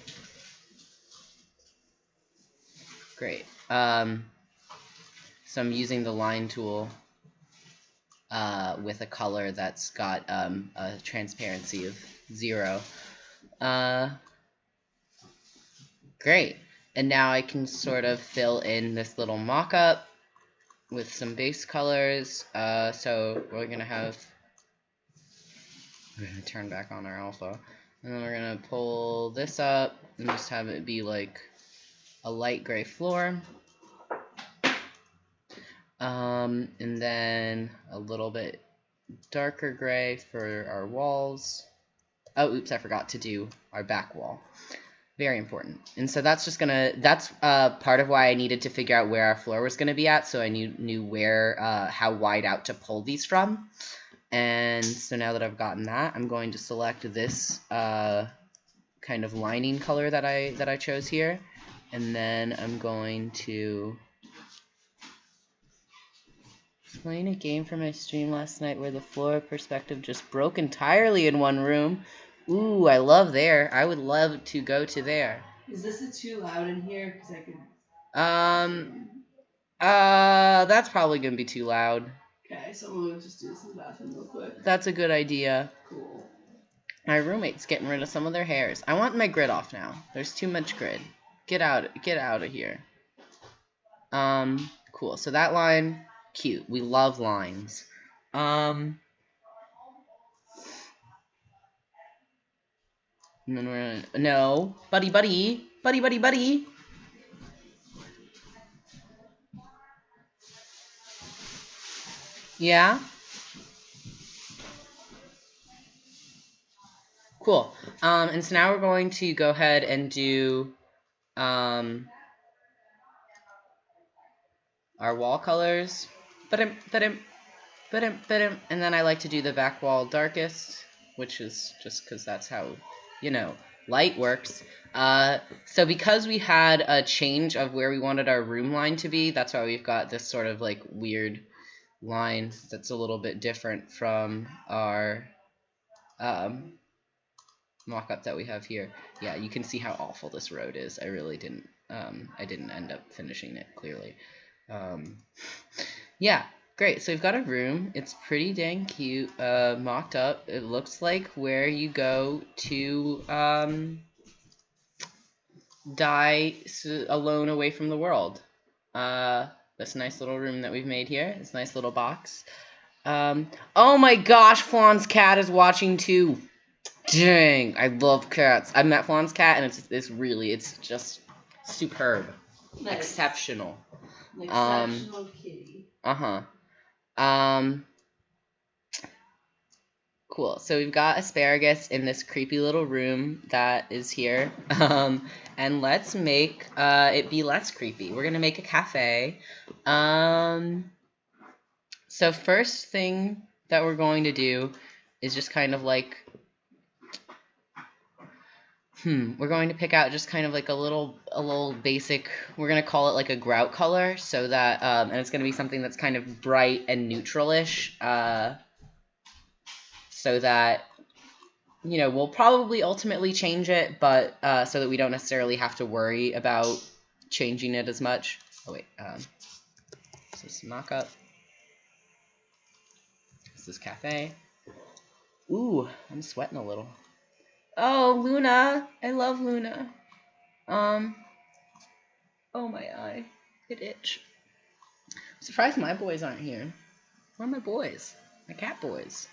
Speaker 1: Great. So I'm using the line tool with a color that's got a transparency of 0. Great. And now I can sort of fill in this little mock-up with some base colors. So we're going to turn back on our alpha. And then we're going to pull this up and just have it be like a light gray floor. And then a little bit darker gray for our walls. Oh, oops, I forgot to do our back wall. Very important. And so that's just that's part of why I needed to figure out where our floor was gonna be at, so I knew where, how wide out to pull these from. And so now that I've gotten that, I'm going to select this kind of lining color that I chose here, and then I'm going to playing a game for my stream last night where the floor perspective just broke entirely in one room. Ooh, I love there. I would love to go to there.
Speaker 2: Is this too loud in here? Because I could.
Speaker 1: That's probably gonna be too loud.
Speaker 2: Okay, so we'll just do this in the bathroom real quick.
Speaker 1: That's a good idea.
Speaker 2: Cool.
Speaker 1: My roommate's getting rid of some of their hairs. I want my grid off now. There's too much grid. Get out of here. Cool. So that line, cute. We love lines. And then we're gonna, no, buddy. Yeah. Cool. And so now we're going to go ahead and do our wall colors. And then I like to do the back wall darkest, which is just because that's how, light works. So because we had a change of where we wanted our room line to be, that's why we've got this sort of like weird line that's a little bit different from our mock-up that we have here. Yeah, you can see how awful this road is. I really didn't end up finishing it clearly. Yeah, great. So we've got a room. It's pretty dang cute, mocked up. It looks like where you go to die alone away from the world. This nice little room that we've made here. This nice little box. Oh my gosh, Flawn's cat is watching too. Dang, I love cats. I met Flawn's cat, and it's just superb. Nice. Exceptional.
Speaker 2: An exceptional kitty.
Speaker 1: Cool. So we've got asparagus in this creepy little room that is here. And let's make it be less creepy. We're gonna make a cafe. So first thing that we're going to do is just kind of like We're going to pick out just kind of like a little basic, we're going to call it like a grout color, so that, and it's going to be something that's kind of bright and neutral-ish, so that, you know, we'll probably ultimately change it, but so that we don't necessarily have to worry about changing it as much. Oh, wait. This is mock-up. This is cafe. Ooh, I'm sweating a little. Oh, Luna. I love Luna. Oh, my eye. It itch. I'm surprised my boys aren't here. Where are my boys? My cat boys.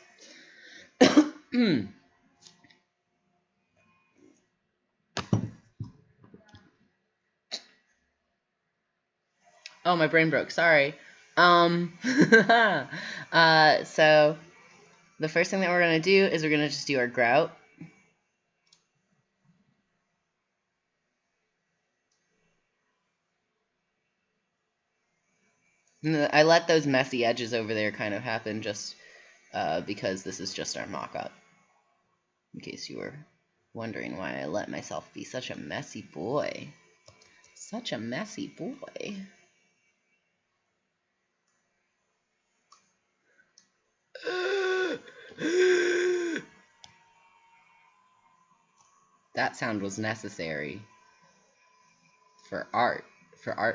Speaker 1: Oh, my brain broke. Sorry. So the first thing that we're going to do is we're going to just do our grout. I let those messy edges over there kind of happen just because this is just our mock-up. In case you were wondering why I let myself be such a messy boy. Such a messy boy. That sound was necessary for art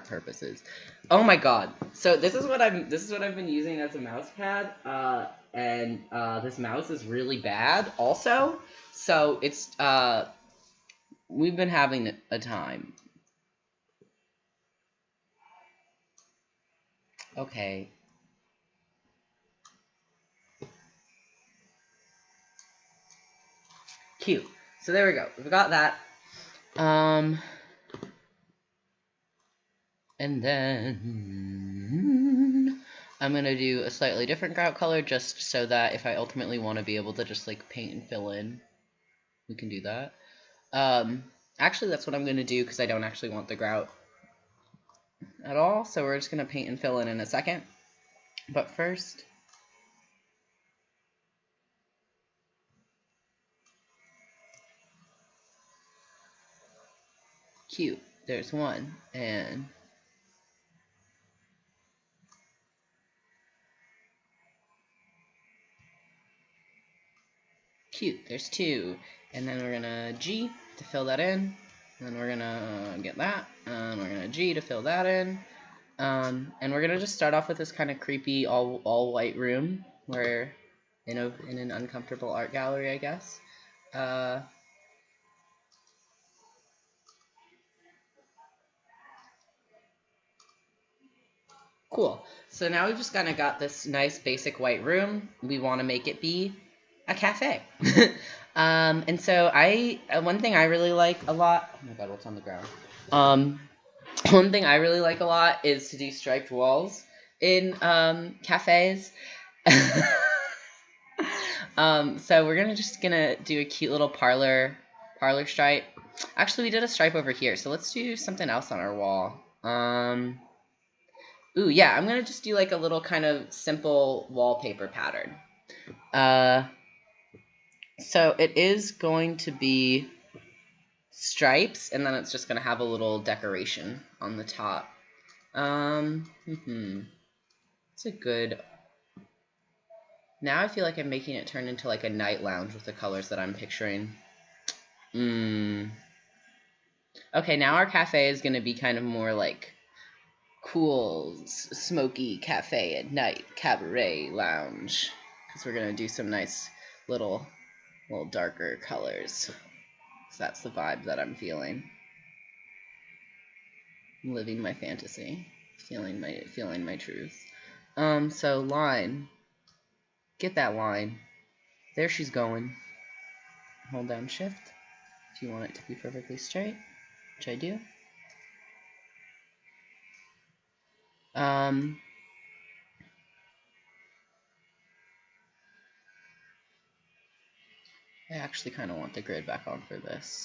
Speaker 1: purposes. Oh my god. So this is what I've been using as a mouse pad, and this mouse is really bad also. So it's we've been having a time. Okay. Cute. So there we go. We've got that. And then I'm going to do a slightly different grout color just so that if I ultimately want to be able to just like paint and fill in, we can do that. Actually, that's what I'm going to do because I don't actually want the grout at all. So we're just going to paint and fill in a second. But first, cute. There's one. And cute. There's two. And then we're going to G to fill that in. And then we're going to get that. And we're going to G to fill that in. And we're going to just start off with this kind of creepy all white room. We're in an uncomfortable art gallery, I guess. Cool. So now we've just kind of got this nice basic white room. We want to make it be a cafe. And so one thing I really like a lot. Oh my god, what's on the ground? One thing I really like a lot is to do striped walls in cafes. So we're gonna do a cute little parlor stripe. Actually, we did a stripe over here, so let's do something else on our wall. Ooh, yeah, I'm gonna just do like a little kind of simple wallpaper pattern. So it is going to be stripes, and then it's just gonna have a little decoration on the top. It's a good. Now I feel like I'm making it turn into like a night lounge with the colors that I'm picturing. Okay, now our cafe is gonna be kind of more like cool, smoky cafe at night, cabaret lounge. Because we're going to do some nice little darker colors. So that's the vibe that I'm feeling. I'm living my fantasy. Feeling my truth. So line. Get that line. There she's going. Hold down shift if you want it to be perfectly straight, which I do. I actually kind of want the grid back on for this.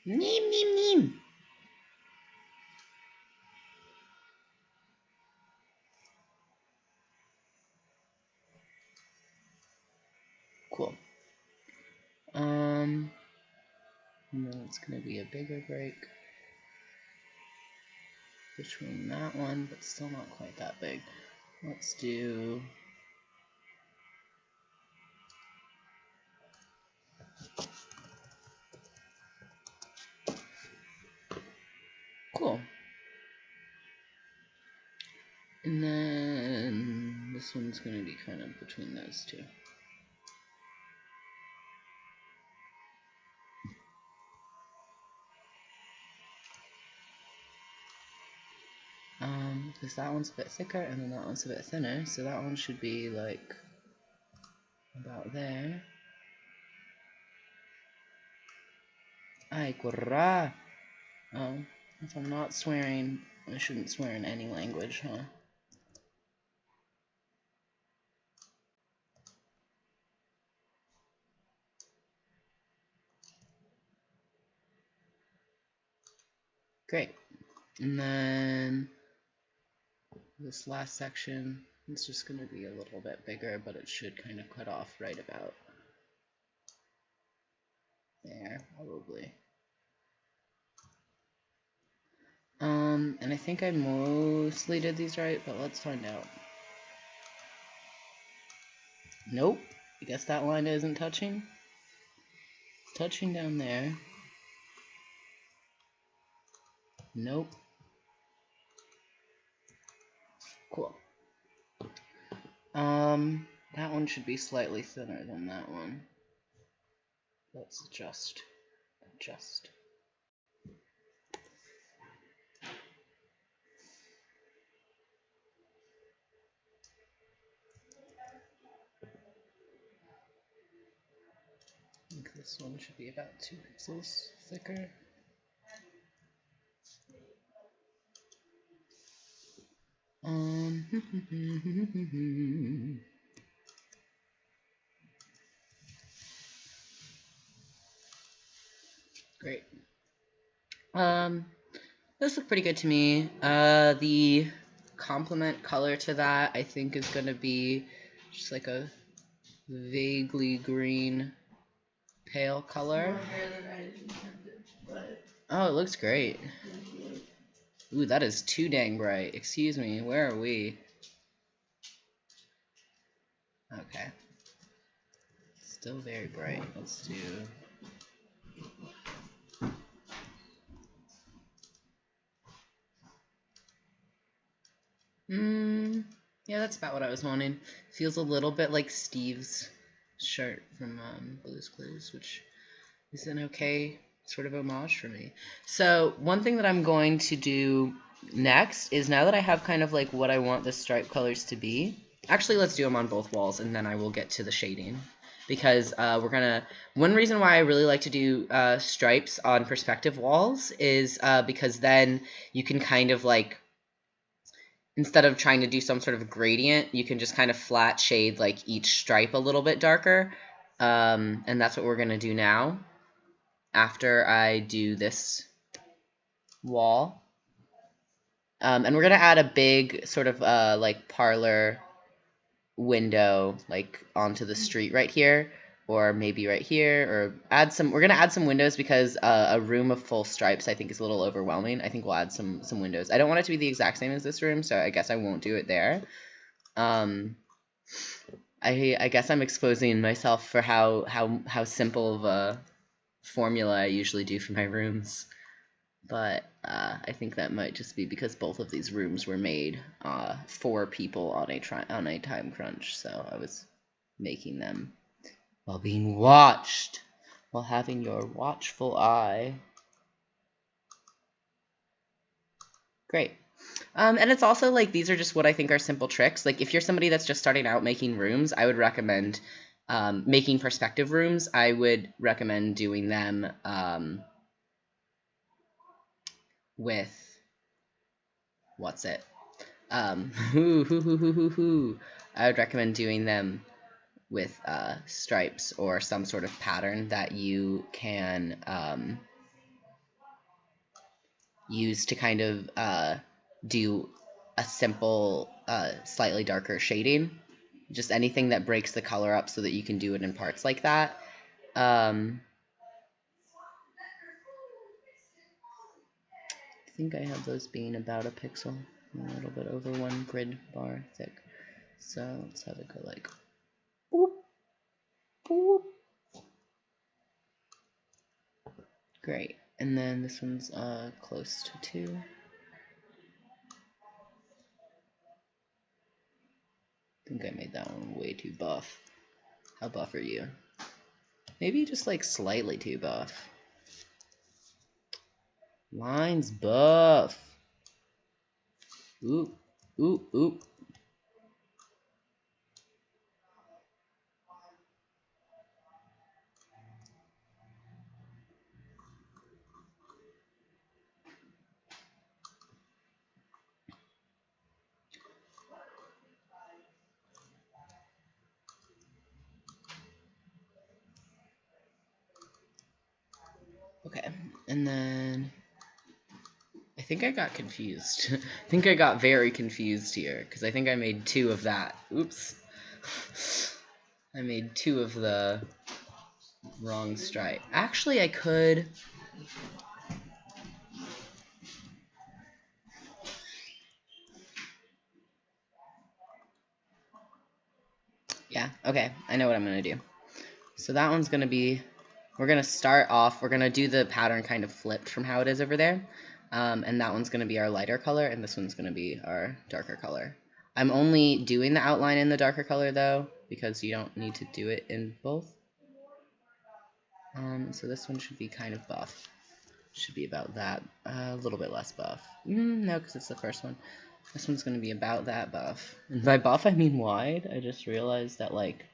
Speaker 1: Neem, neem, neem. Cool. And then it's going to be a bigger break between that one, but still not quite that big. Let's do... Cool. And then this one's going to be kind of between those two. Because that one's a bit thicker and then that one's a bit thinner, so that one should be like about there. Ay, curra! Oh, if I'm not swearing, I shouldn't swear in any language, huh? Great. And then this last section, it's just going to be a little bit bigger, but it should kind of cut off right about there, probably. And I think I mostly did these right, but let's find out. Nope. I guess that line isn't touching. It's touching down there. Nope. Cool. That one should be slightly thinner than that one. Let's adjust. I think this one should be about 2 pixels thicker. Great. Those look pretty good to me. The complement color to that, I think, is going to be just like a vaguely green pale color. Oh, it looks great. Ooh, that is too dang bright. Excuse me, where are we? Okay. Still very bright. Let's do... Yeah, that's about what I was wanting. Feels a little bit like Steve's shirt from Blue's Clues, which is an okay sort of homage for me. So one thing that I'm going to do next is, now that I have kind of like what I want the stripe colors to be, actually let's do them on both walls and then I will get to the shading. Because one reason why I really like to do stripes on perspective walls is because then you can kind of like, instead of trying to do some sort of gradient, you can just kind of flat shade like each stripe a little bit darker. And that's what we're going to do now after I do this wall. And we're going to add a big sort of like parlor window like onto the street right here, or maybe right here, or we're going to add some windows because a room of full stripes I think is a little overwhelming. I think we'll add some windows. I don't want it to be the exact same as this room, so I guess I won't do it there. I guess I'm exposing myself for how simple of a formula I usually do for my rooms. But I think that might just be because both of these rooms were made for people on a time crunch, so I was making them while being watched, while having your watchful eye. Great. And it's also like, these are just what I think are simple tricks. Like if you're somebody that's just starting out making rooms, I would recommend making perspective rooms. I would recommend doing them with, what's it? I would recommend doing them with stripes or some sort of pattern that you can use to kind of do a simple, slightly darker shading. just anything that breaks the color up so that you can do it in parts like that. I think I have those being about a pixel, a little bit over 1 grid bar thick. So let's have it go like boop, boop. Great. And then this one's close to 2. I think I made that one way too buff. How buff are you? Maybe just like slightly too buff. Lines buff. Oop, oop, oop. Okay, and then I think I got confused. I think I got very confused here because I think I made 2 of that. Oops. I made 2 of the wrong stripe. Actually, I could. Yeah, okay, I know what I'm going to do. So that one's going to be, we're going to start off, we're going to do the pattern kind of flipped from how it is over there. And that one's going to be our lighter color, and this one's going to be our darker color. I'm only doing the outline in the darker color, though, because you don't need to do it in both. So this one should be kind of buff. Should be about that, a little bit less buff. No, because it's the first one. This one's going to be about that buff. And by buff, I mean wide. I just realized that, like,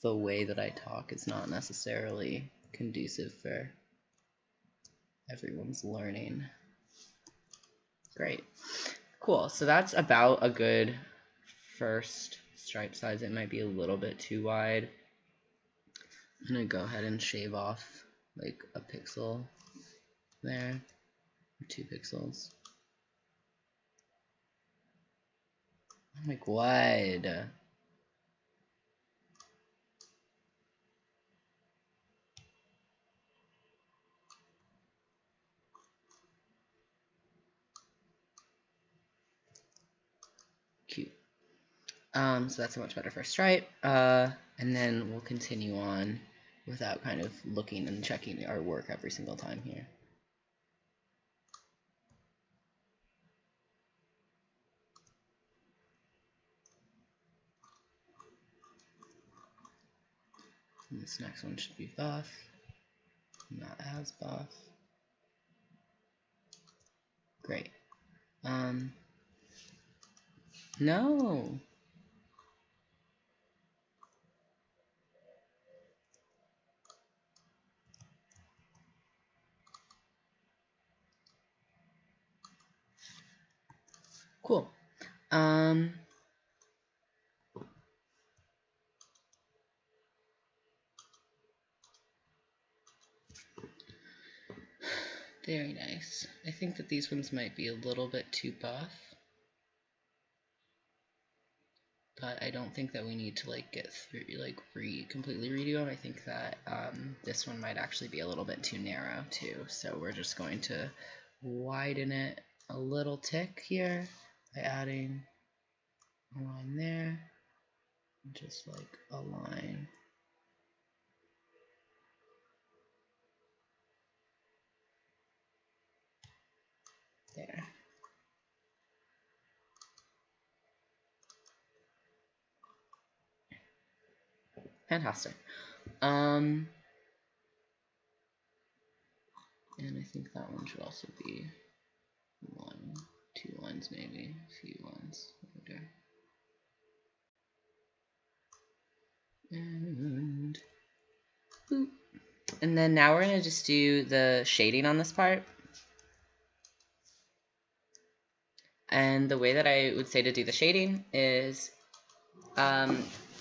Speaker 1: the way that I talk is not necessarily conducive for everyone's learning. Great. Cool. So that's about a good first stripe size. It might be a little bit too wide. I'm going to go ahead and shave off like a pixel there, or 2 pixels. I'm like wide. Cute. So that's a much better first stripe. And then we'll continue on without kind of looking and checking our work every single time here. And this next one should be buff, not as buff. Great. No. Cool. Very nice. I think that these ones might be a little bit too buff, but I don't think that we need to like get through, like completely redo them. I think that this one might actually be a little bit too narrow too. So we're just going to widen it a little tick here by adding a line there, just like a line. There. Fantastic. And I think that one should also be 1, 2 lines maybe, a few lines. Okay. And boop. And then now we're gonna just do the shading on this part. And the way that I would say to do the shading is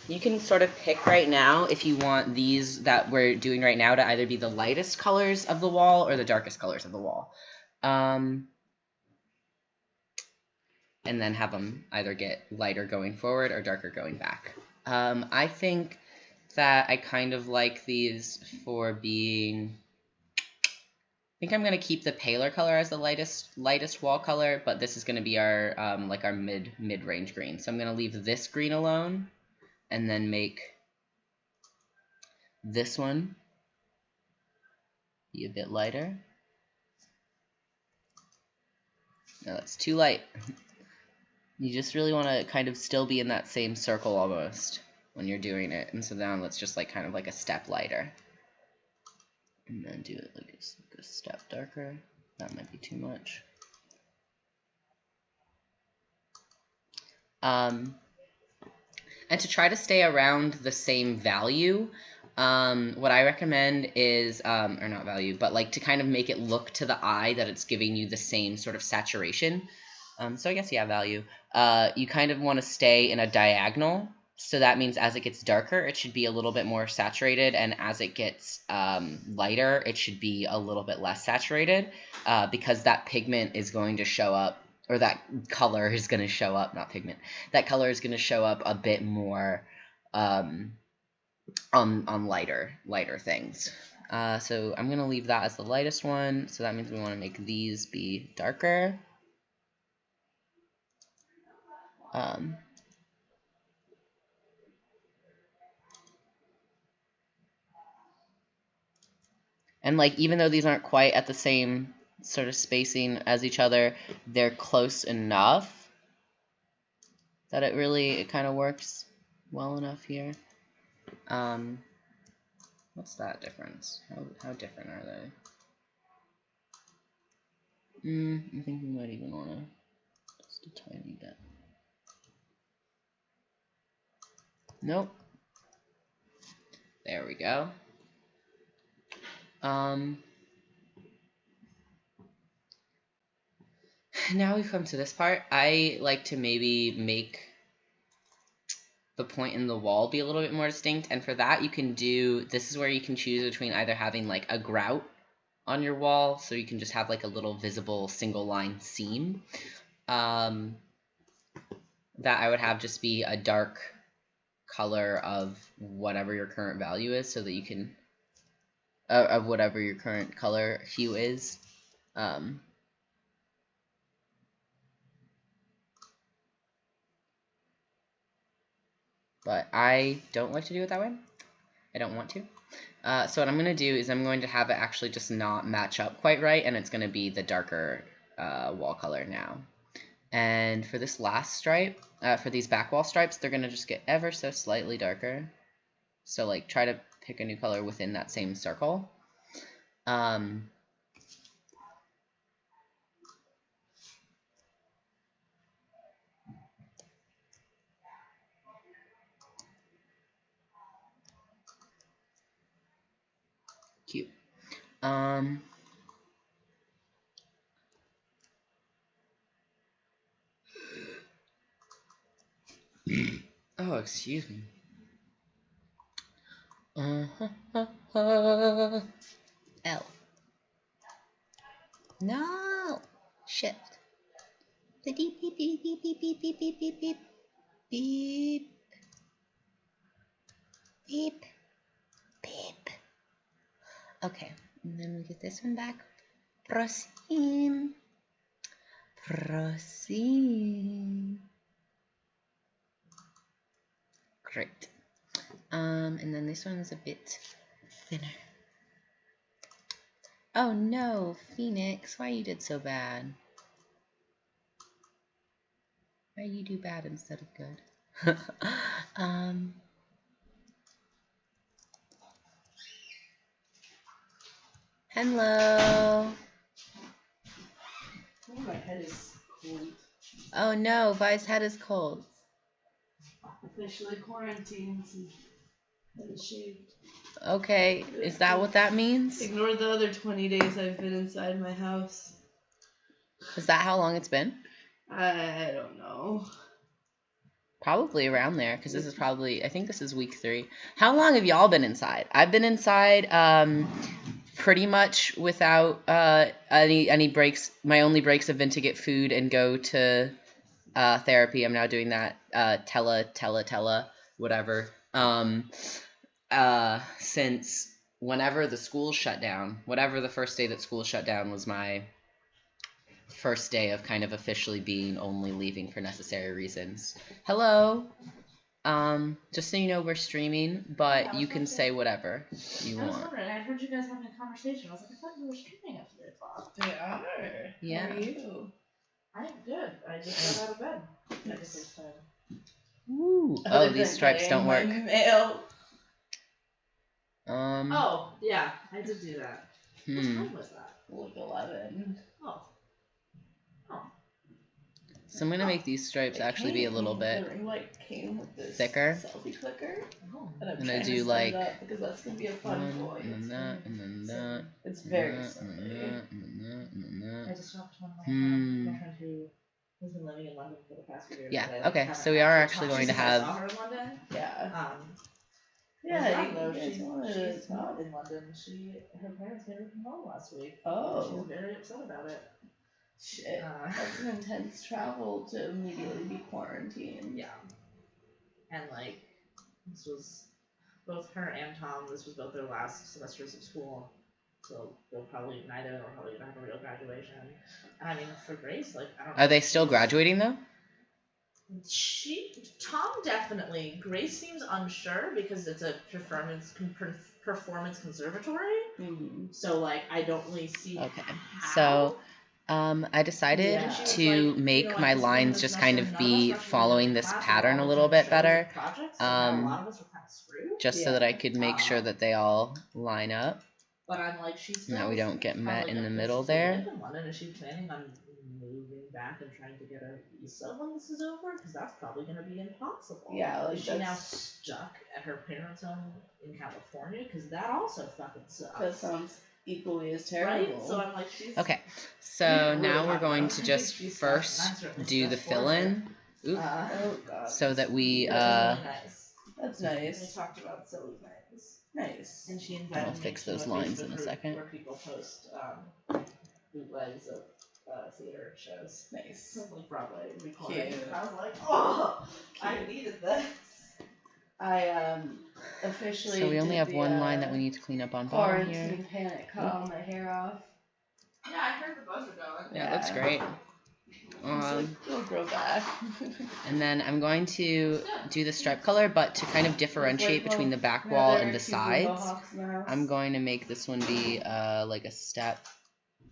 Speaker 1: you can sort of pick right now if you want these that we're doing right now to either be the lightest colors of the wall or the darkest colors of the wall. And then have them either get lighter going forward or darker going back. I think that I kind of like these for being... I think I'm going to keep the paler color as the lightest wall color, but this is going to be our like our mid-range green. So I'm going to leave this green alone and then make this one be a bit lighter. No, that's too light. You just really want to kind of still be in that same circle almost when you're doing it. And so now let's just like kind of like a step lighter. And then do it like a step darker. That might be too much. And to try to stay around the same value, what I recommend is, or not value, but like to kind of make it look to the eye that it's giving you the same sort of saturation. So I guess, yeah, value. You kind of want to stay in a diagonal. So that means as it gets darker, it should be a little bit more saturated. And as it gets lighter, it should be a little bit less saturated because that pigment is going to show up, or that color is going to show up, not pigment. That color is going to show up a bit more on lighter things. So I'm going to leave that as the lightest one. So that means we want to make these be darker. And like, even though these aren't quite at the same sort of spacing as each other, they're close enough that it kind of works well enough here. What's that difference? How different are they? I think we might even want to just a tiny bit. Nope. There we go. Now we've come to this part. I like to maybe make the point in the wall be a little bit more distinct, and for that you can do, this is where you can choose between either having like a grout on your wall, so you can just have like a little visible single line seam, that I would have just be a dark color of whatever your current value is, so that you can of whatever your current color hue is. But I don't like to do it that way. I don't want to. So what I'm going to do is I'm going to have it actually just not match up quite right, and it's going to be the darker wall color now. And for this last stripe, for these back wall stripes, they're going to just get ever so slightly darker. So like try to pick a new color within that same circle. Cute. Oh, excuse me. L. No! Shift. Beep, beep, beep, beep, beep, beep, beep, beep, beep, beep. Beep. Beep. Beep. Okay, and then we get this one back. Prosim. Prosim. Great. And then this one's a bit thinner. Oh no, Phoenix, why you did so bad? Why you do bad instead of good? Hello.
Speaker 2: Oh, my head is cold.
Speaker 1: Oh no, Vi's head is cold.
Speaker 2: Officially quarantined and head is shaved.
Speaker 1: Okay, is that what that means?
Speaker 2: Ignore the other 20 days I've been inside my house.
Speaker 1: Is that how long it's been?
Speaker 2: I don't know.
Speaker 1: Probably around there, because this is probably, I think this is week 3. How long have y'all been inside? I've been inside pretty much without any breaks. My only breaks have been to get food and go to therapy. I'm now doing that tele whatever. Since whenever the school shut down, whatever the first day that school shut down was my first day of kind of officially being only leaving for necessary reasons. Hello. Just so you know, we're streaming, but you can say whatever you want. I was
Speaker 2: wondering, I heard you guys having a conversation. I was like, I thought you were streaming at 3 o'clock. They are.
Speaker 1: Yeah.
Speaker 2: How are you? I'm good. I just got out of bed. I just said.
Speaker 1: Ooh. Oh, these stripes don't work.
Speaker 2: Mail. Oh, yeah, I did do that. What time was that? Like 11. Oh.
Speaker 1: So I'm gonna make these stripes actually be a little bit thicker.
Speaker 2: Selfie clicker.
Speaker 1: And I'm gonna do like
Speaker 2: because that's gonna be a fun toy.
Speaker 1: And then that, and then that.
Speaker 2: It's very silly.
Speaker 1: And then
Speaker 2: I just talked to one of my friend who has been living in London for the past few years.
Speaker 1: Yeah. Okay. So we are actually going to have.
Speaker 2: I saw her in London. Yeah.
Speaker 1: Yeah.
Speaker 2: She's not in London. Her parents made her come home last week. Oh. She's very upset about it. Shit. That's an intense travel to immediately be quarantined. Yeah. And like, this was both her and Tom. This was both their last semesters of school. So they'll probably neither of them are probably gonna have a real graduation. And I mean, for Grace, like I don't know.
Speaker 1: Are they still graduating though?
Speaker 2: Tom definitely. Grace seems unsure because it's a performance conservatory. Mm-hmm. So like I don't really see.
Speaker 1: Okay.
Speaker 2: How.
Speaker 1: So. I decided to make my lines just kind of be following this pattern a little bit better. Just so that I could make sure that they all line up.
Speaker 2: But I'm like, she's
Speaker 1: and that we don't get met in the middle there.
Speaker 2: Is she planning on moving back and trying to get a visa when this is over? Because that's probably going to be impossible. Yeah, like is she now stuck at her parents' home in California? Because that also fucking sucks. That sounds equally as terrible. Right? So I'm like, she's...
Speaker 1: Okay, so now we're going to just first do the fill-in. So that we...
Speaker 2: That's really nice. That's nice. We talked about silly things. Nice. And she invited
Speaker 1: I'll fix those lines in a second.
Speaker 2: Where people post bootlegs of theater shows. Nice. Like Broadway recording. I was like, oh, cute. I needed this. I officially.
Speaker 1: So we only have one line that we need to clean up on bottom here.
Speaker 2: Quarantine panic. Cut all my hair off. Yeah, I heard the buzzer going.
Speaker 1: Yeah, it looks great.
Speaker 2: It'll grow back.
Speaker 1: And then I'm going to do the stripe color, but to kind of differentiate between the back wall and the sides, I'm going to make this one be like a step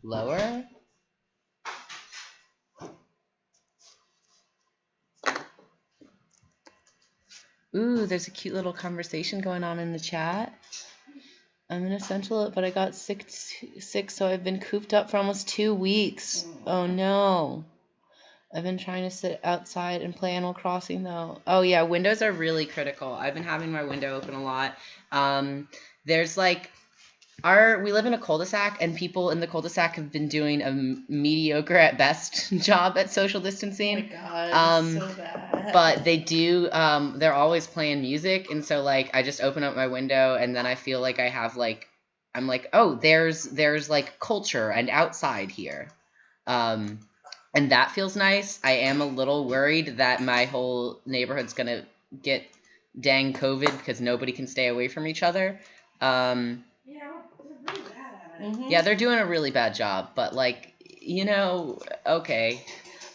Speaker 1: lower. Ooh, there's a cute little conversation going on in the chat. I'm an essential, but I got sick, so I've been cooped up for almost 2 weeks. Oh no. I've been trying to sit outside and play Animal Crossing though. Oh yeah, windows are really critical. I've been having my window open a lot. There's like we live in a cul-de-sac, and people in the cul-de-sac have been doing a mediocre at best job at social distancing.
Speaker 2: Oh my god, so bad.
Speaker 1: But they do they're always playing music, and so like I just open up my window and then I feel like I have like I'm like, oh, there's like culture and outside here. And that feels nice. I am a little worried that my whole neighborhood's going to get dang COVID because nobody can stay away from each other.
Speaker 2: Yeah, they're really bad at it. Mm-hmm.
Speaker 1: Yeah, they're doing a really bad job. But, like, you know, okay.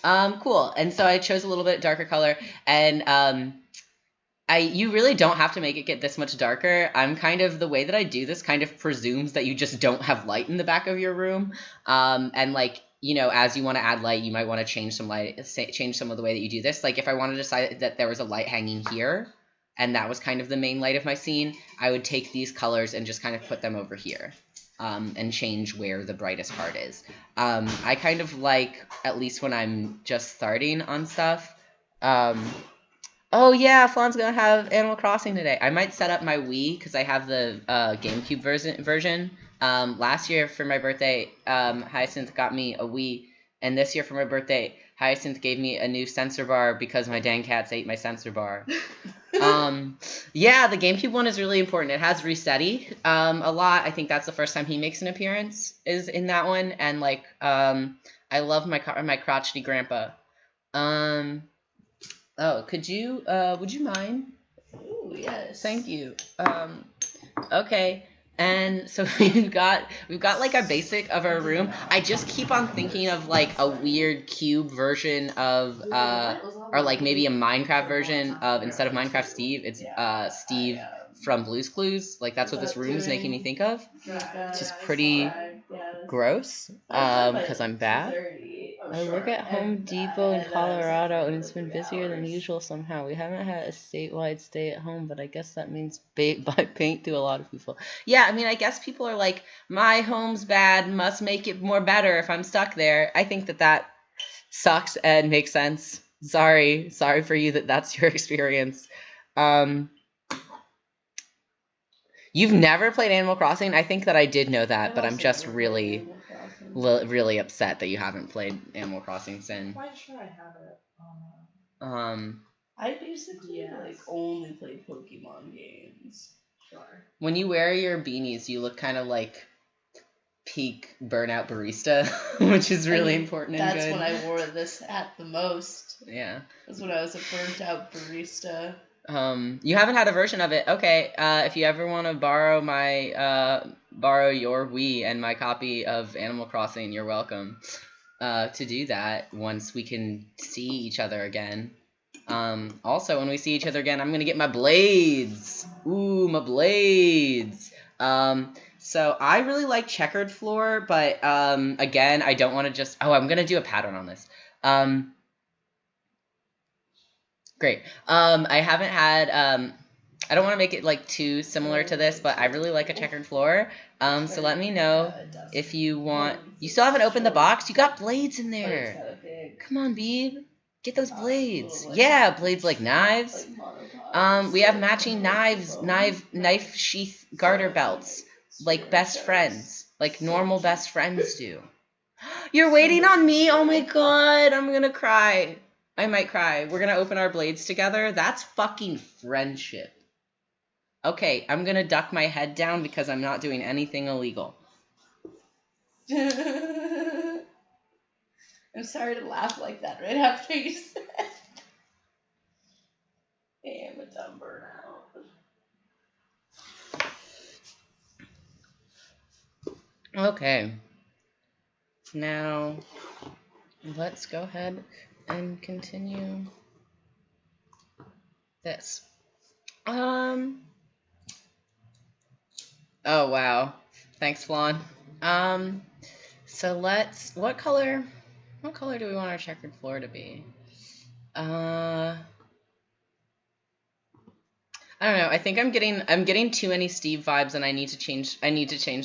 Speaker 1: Cool. And so I chose a little bit darker color. And you really don't have to make it get this much darker. I'm kind of, the way that I do this kind of presumes that you just don't have light in the back of your room. And, like, you know, as you want to add light, you might want to change some of the way that you do this. Like if I wanted to decide that there was a light hanging here, and that was kind of the main light of my scene, I would take these colors and just kind of put them over here, and change where the brightest part is. I kind of like, at least when I'm just starting on stuff. Oh yeah, Flan's gonna have Animal Crossing today. I might set up my Wii because I have the GameCube version. Last year for my birthday, Hyacinth got me a Wii, and this year for my birthday, Hyacinth gave me a new sensor bar because my dang cats ate my sensor bar. Yeah, the GameCube one is really important. It has Resetti a lot. I think that's the first time he makes an appearance is in that one, and like I love my crotchety grandpa. Oh, would you mind
Speaker 2: Ooh, yes.
Speaker 1: Thank you. Okay. And so we've got like a basic of our room. I just keep on thinking of like a weird cube version of or like maybe a Minecraft version of, instead of Minecraft Steve, it's Steve from Blue's Clues. Like that's what this room is making me think of. Which is pretty gross. Because I'm bad. I work at Home Depot in Colorado, and it's been busier than usual somehow. We haven't had a statewide stay at home, but I guess that means buy paint to a lot of people. Yeah, I mean, I guess people are like, my home's bad, must make it more better if I'm stuck there. I think that sucks and makes sense. Sorry for you that that's your experience. You've never played Animal Crossing? I think that I did know that, but I'm just really upset that you haven't played Animal Crossing since.
Speaker 2: I'm quite sure I have it. I basically like only play Pokemon games. Sure.
Speaker 1: When you wear your beanies, you look kind of like peak burnout barista, which is really important and good.
Speaker 2: That's when I wore this hat the most.
Speaker 1: Yeah.
Speaker 2: That's when I was a burnt out barista.
Speaker 1: You haven't had a version of it. Okay. If you ever want to borrow your Wii and my copy of Animal Crossing, you're welcome to do that once we can see each other again. Also, when we see each other again, I'm gonna get my blades. Ooh, my blades. So I really like checkered floor, but again, I don't want to just. Oh, I'm gonna do a pattern on this. Great. I haven't had. I don't want to make it like too similar to this, but I really like a checkered floor. So let me know if you want. You still haven't opened the box. You got blades in there. Come on, Beeb. Get those blades. Yeah, blades like knives. We have matching knife sheath garter belts, like best friends, like normal best friends do. You're waiting on me? Oh my god, I'm gonna cry. I might cry. We're gonna open our blades together. That's fucking friendship. Okay, I'm gonna duck my head down because I'm not doing anything illegal.
Speaker 2: I'm sorry to laugh like that right after you said. I am a dumb burnout.
Speaker 1: Okay. Now, let's go ahead and continue this. Oh wow. Thanks, Flan. So what color do we want our checkered floor to be? I don't know. I think I'm getting too many Steve vibes, and I need to change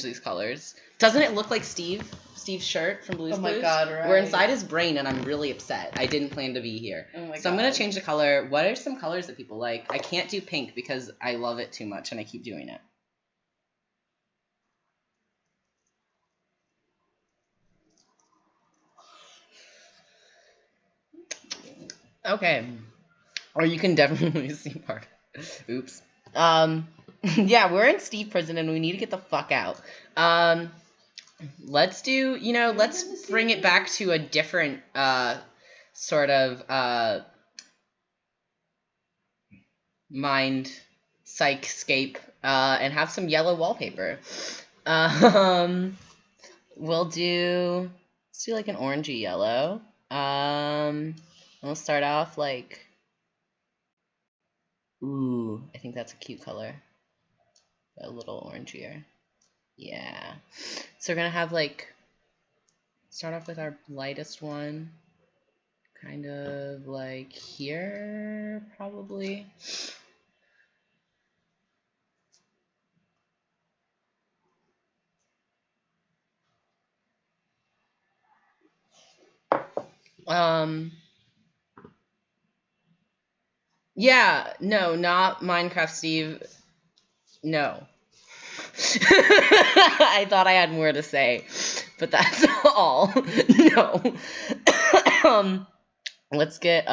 Speaker 1: these colors. Doesn't it look like Steve's shirt from Blue's Clues?
Speaker 2: Oh my god, right.
Speaker 1: We're inside his brain, and I'm really upset. I didn't plan to be here.
Speaker 2: Oh my god.
Speaker 1: So I'm gonna change the color. What are some colors that people like? I can't do pink because I love it too much, and I keep doing it. Okay. Or you can definitely see part. Oops. Yeah, we're in Steve prison and we need to get the fuck out. Let's bring it back to a different sort of mind psychscape and have some yellow wallpaper. Let's do like an orangey yellow. We'll start off like, ooh, I think that's a cute color. A little orangier. Yeah. So we're gonna have like, start off with our lightest one. Kind of like here, probably. Yeah, no, not Minecraft Steve. No. I thought I had more to say, but that's all. No. Let's get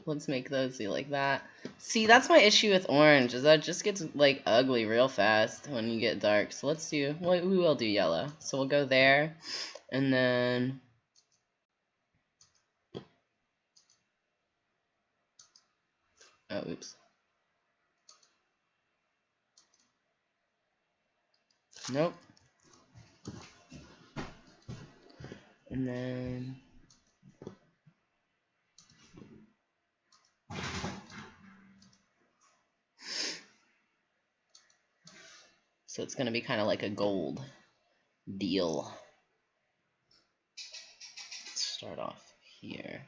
Speaker 1: let's make those be like that. See, that's my issue with orange, is that it just gets like ugly real fast when you get dark. So let's do, well, we will do yellow. So we'll go there, and then Oh, oops. Nope. And then so it's gonna be kind of like a gold deal. Let's start off here.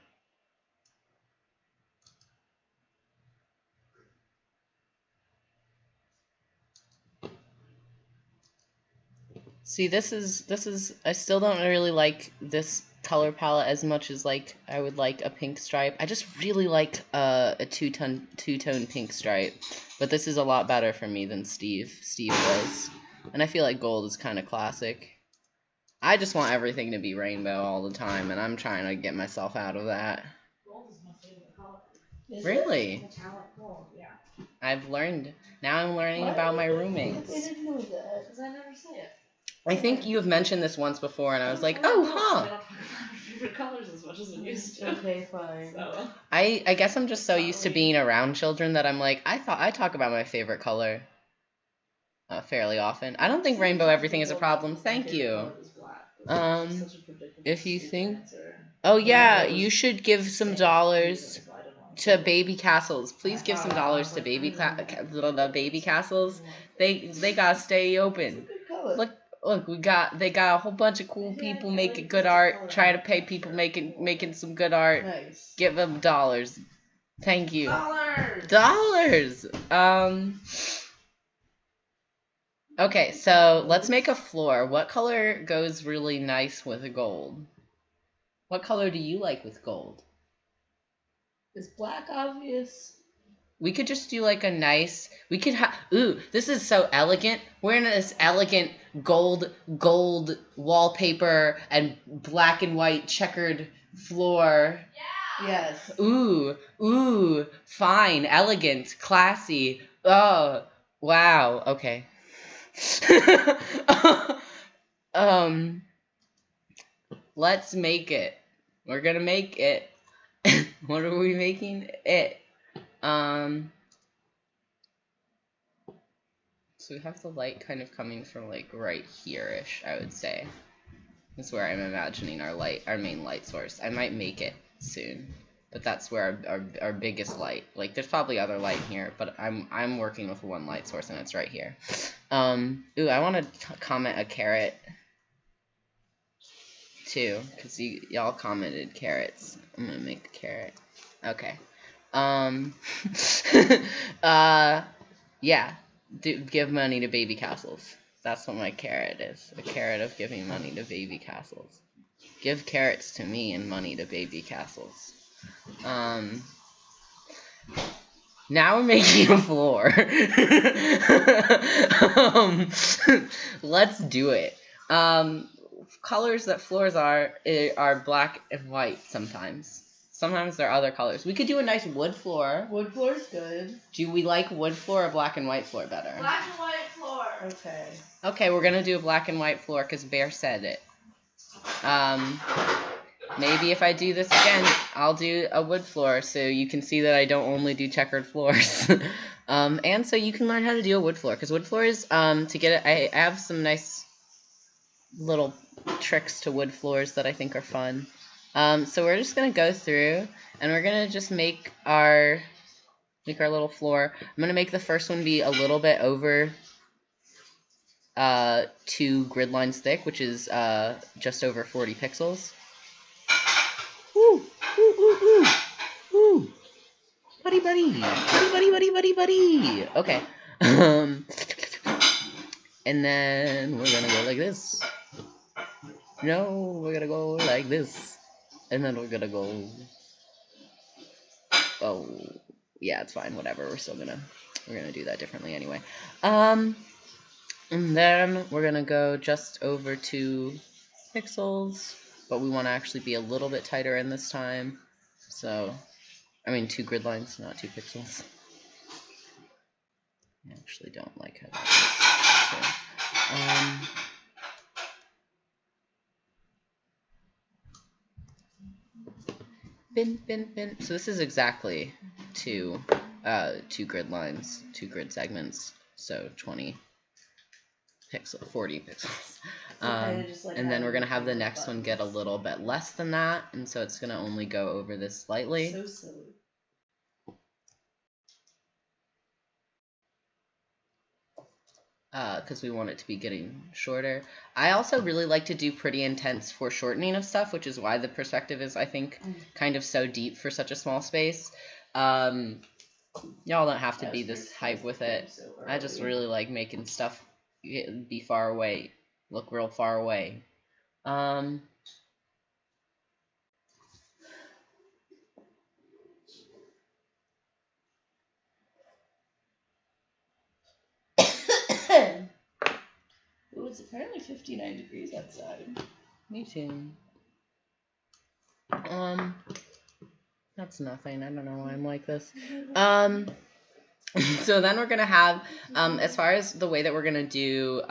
Speaker 1: See, this is I still don't really like this color palette as much as like I would like a pink stripe. I just really like a two-tone pink stripe, but this is a lot better for me than Steve was. And I feel like gold is kind of classic. I just want everything to be rainbow all the time, and I'm trying to get myself out of that.
Speaker 2: Gold is my favorite color. Is
Speaker 1: Really?
Speaker 2: Metallic gold, yeah.
Speaker 1: I've learned. Now I'm learning about my roommates.
Speaker 2: I didn't know that because I never say it.
Speaker 1: I think you have mentioned this once before, and I was like, oh, huh.
Speaker 2: I don't talk about my favorite colors as much as I used to. Okay, fine. So.
Speaker 1: I guess I'm just so used to being around children that I'm like, I talk about my favorite color fairly often. I don't think rainbow everything is a problem. Thank you. If you think... Oh, yeah, you should give some dollars to Babycastles. Please give some dollars to Babycastles. They gotta stay open. Look, they got a whole bunch of cool people making good art. Try to pay people making some good art.
Speaker 2: Nice.
Speaker 1: Give them dollars. Thank you. Dollars. Okay, so let's make a floor. What color goes really nice with gold? What color do you like with gold?
Speaker 2: Is black obvious?
Speaker 1: We could just do like a nice, we could have, ooh, this is so elegant. We're in this elegant gold wallpaper and black and white checkered floor.
Speaker 2: Yeah. Yes.
Speaker 1: Ooh, fine, elegant, classy. Oh, wow, okay. Let's make it. We're gonna make it. What are we making? It. So we have the light kind of coming from like right here-ish, I would say. That's where I'm imagining our main light source. I might make it soon, but that's where our biggest light. Like there's probably other light here, but I'm working with one light source and it's right here. Ooh, I want to comment a carrot too, because y'all commented carrots. I'm gonna make a carrot. Okay. Yeah. Give money to Babycastles. That's what my carrot is. A carrot of giving money to Babycastles. Give carrots to me and money to Babycastles. Now we're making a floor. Let's do it. Colors that floors are black and white sometimes. Sometimes there are other colors. We could do a nice wood floor.
Speaker 2: Wood floor's good.
Speaker 1: Do we like wood floor or black and white floor better?
Speaker 2: Black and white floor. Okay.
Speaker 1: Okay, we're gonna do a black and white floor because Bear said it. Maybe if I do this again, I'll do a wood floor so you can see that I don't only do checkered floors. And so you can learn how to do a wood floor, because wood floors, to get it, I have some nice little tricks to wood floors that I think are fun. So we're just gonna go through and we're gonna just make our little floor. I'm gonna make the first one be a little bit over 2 grid lines thick, which is just over 40 pixels. Woo! Woo! Woo! Woo! Woo! Buddy! Okay. And then we're gonna go like this. No, we're gonna go like this. And then we're gonna go... Oh, yeah, it's fine. Whatever. We're gonna do that differently anyway. And then we're gonna go just over 2 pixels, but we want to actually be a little bit tighter in this time. So, I mean 2 grid lines, not 2 pixels. I actually don't like how that is. Bin. So this is exactly 2 2 grid lines, 2 grid segments, so 40 pixels. And then we're going to have the next one get a little bit less than that, and so it's going to only go over this slightly.
Speaker 2: So silly.
Speaker 1: Because we want it to be getting shorter. I also really like to do pretty intense foreshortening of stuff, which is why the perspective is, I think, kind of so deep for such a small space. Y'all don't have to be this hype with it. I just really like making stuff be far away, look real far away.
Speaker 2: Ooh, it's apparently 59 degrees outside.
Speaker 1: Me too. That's nothing. I don't know why I'm like this. So then we're gonna have, as far as the way that we're gonna do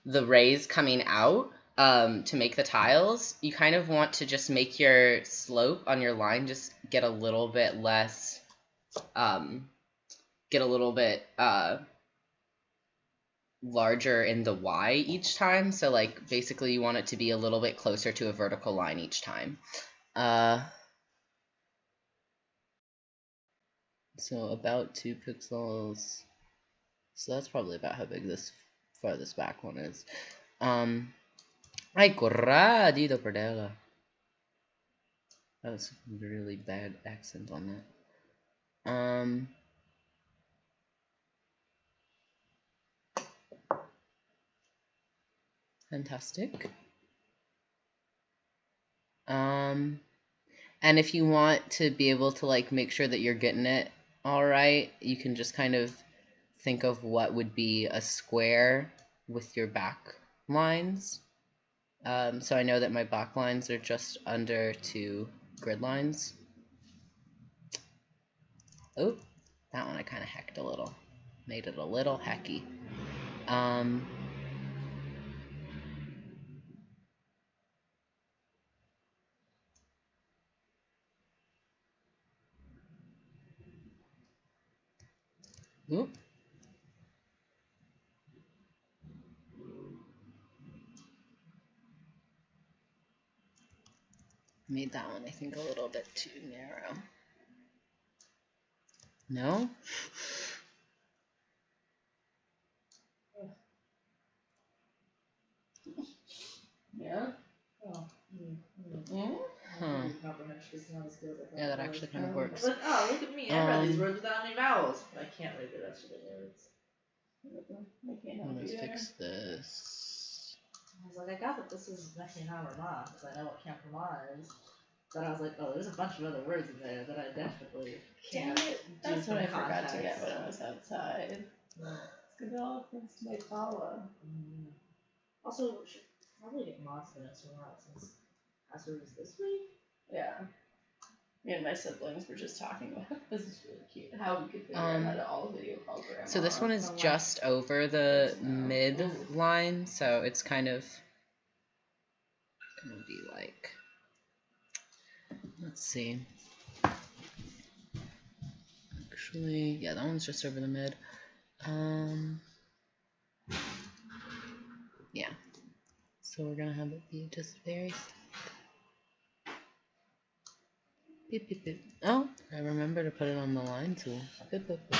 Speaker 1: the rays coming out to make the tiles, you kind of want to just make your slope on your line just get a little bit less, get a little bit larger in the Y each time. So like basically you want it to be a little bit closer to a vertical line each time. So about 2 pixels. So that's probably about how big this farthest back one is. Ay, corradito perdela. That was a really bad accent on that. Fantastic. And if you want to be able to like make sure that you're getting it all right, you can just kind of think of what would be a square with your back lines. So I know that my back lines are just under 2 grid lines. Oh, that one I kind of hecked a little. Made it a little hecky. Oop. Made that one, I think, a little bit too narrow. No?
Speaker 2: Yeah? Oh.
Speaker 1: Huh. Yeah, that actually kind of works.
Speaker 2: Like, oh, look at me. I read these words without any vowels. But I can't read the rest of the words. I can't help
Speaker 1: Let's
Speaker 2: you
Speaker 1: fix this.
Speaker 2: I was like, I got that this is Messiaen Roman, because I know what Camp Roman is. But I was like, oh, there's a bunch of other words in there that I definitely can't. Damn it. That's what I forgot to get when I was outside. Yeah. It's gonna all thanks to my Paula. Also, we should probably get mods for next one out since Hazard is this week. Yeah. Me and my siblings were just talking about this is really cute. How we could figure out how to all video call grandma.
Speaker 1: So this one is just over the mid line, so it's kind of gonna be like, let's see. Actually, yeah, that one's just over the mid. Yeah. So we're gonna have it be just very. Beep, beep, beep. Oh, I remember to put it on the line tool. Beep, beep, beep.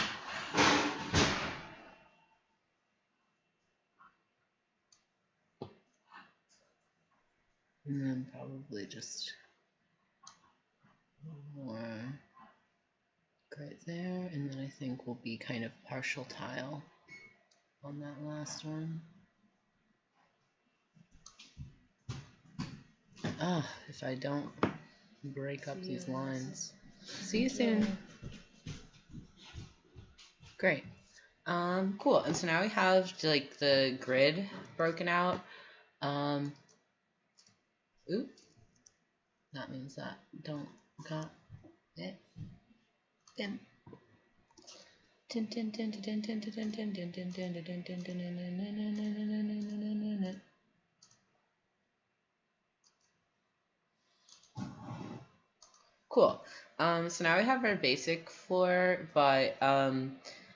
Speaker 1: And then probably just more right there, and then I think we'll be kind of partial tile on that last one. Ah, if I don't break up these lines. See you soon. Great. Cool. And so now we have like the grid broken out. Oop. That means that don't got it. Tin. Tin tin tin tin tin tin tin tin tin tin tin tin tin tin tin. Cool. So now we have our basic floor, but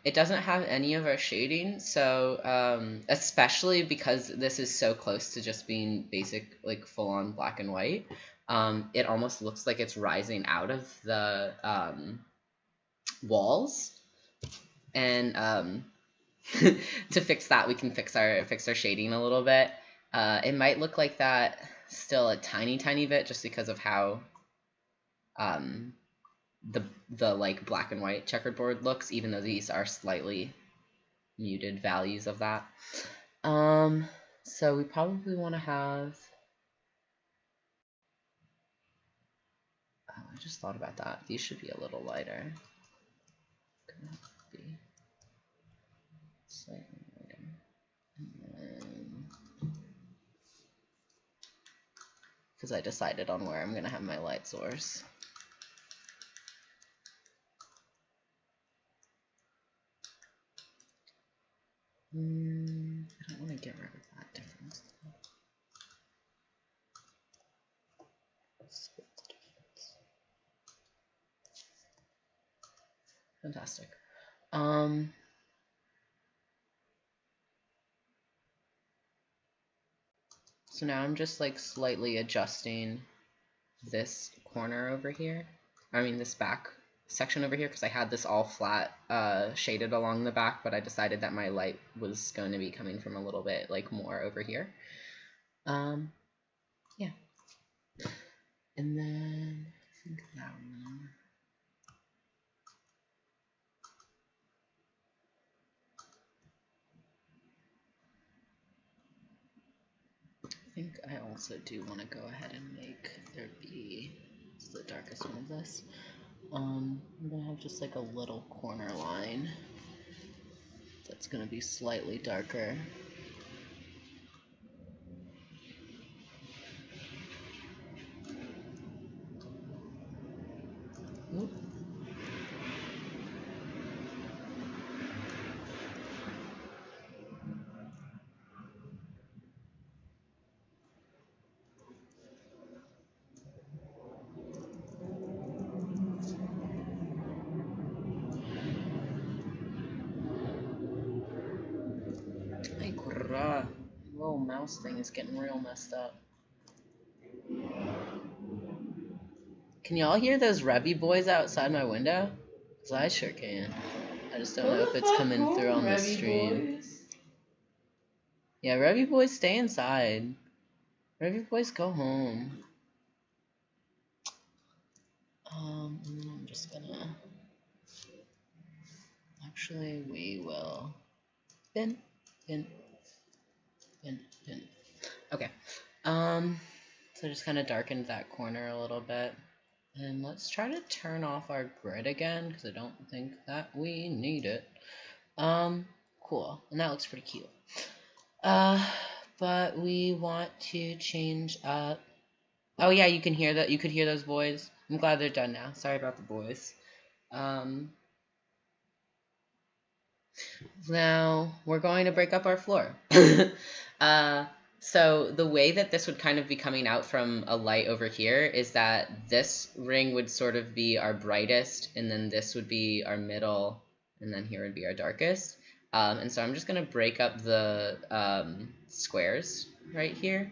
Speaker 1: it doesn't have any of our shading. So especially because this is so close to just being basic, like full on black and white, it almost looks like it's rising out of the walls. And to fix that, we can fix our shading a little bit. It might look like that still a tiny bit just because of how um, the like black and white checkerboard looks, even though these are slightly muted values of that. So we probably want to have. Oh, I just thought about that. These should be a little lighter. Gonna have to be slightly lighter. Because I decided on where I'm gonna have my light source. I don't want to get rid of that difference. Split the difference. Fantastic. So now I'm just like slightly adjusting this corner over here. I mean this back section over here, because I had this all flat shaded along the back, but I decided that my light was going to be coming from a little bit like more over here. Yeah. And then I think that one. I think I also do want to go ahead and make there be the darkest one of this. I'm gonna have just like a little corner line that's gonna be slightly darker. Oop. Hey, grah. Little mouse thing is getting real messed up. Can y'all hear those Revy boys outside my window? Cause I sure can. I just don't know if it's coming through on the stream. Yeah, Revy boys, stay inside. Revy boys, go home. And then I'm just gonna. Actually, we will. Bin. Okay. So just kind of darkened that corner a little bit. And let's try to turn off our grid again, because I don't think that we need it. Cool. And that looks pretty cute. But we want to change up. Oh yeah, you can hear that. You could hear those boys. I'm glad they're done now. Sorry about the boys. Now we're going to break up our floor. So the way that this would kind of be coming out from a light over here is that this ring would sort of be our brightest, and then this would be our middle, and then here would be our darkest. And so I'm just going to break up the squares right here.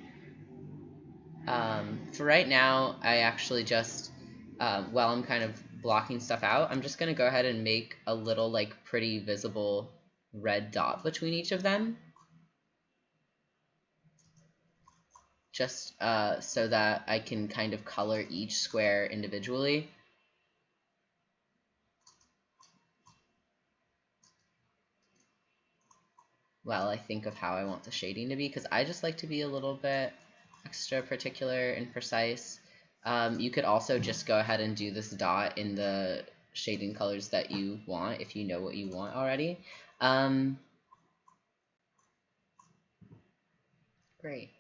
Speaker 1: For right now, I actually just, while I'm kind of blocking stuff out, I'm just going to go ahead and make a little like pretty visible red dot between each of them. Just so that I can kind of color each square individually. While I think of how I want the shading to be, because I just like to be a little bit extra particular and precise. You could also just go ahead and do this dot in the shading colors that you want if you know what you want already. Great.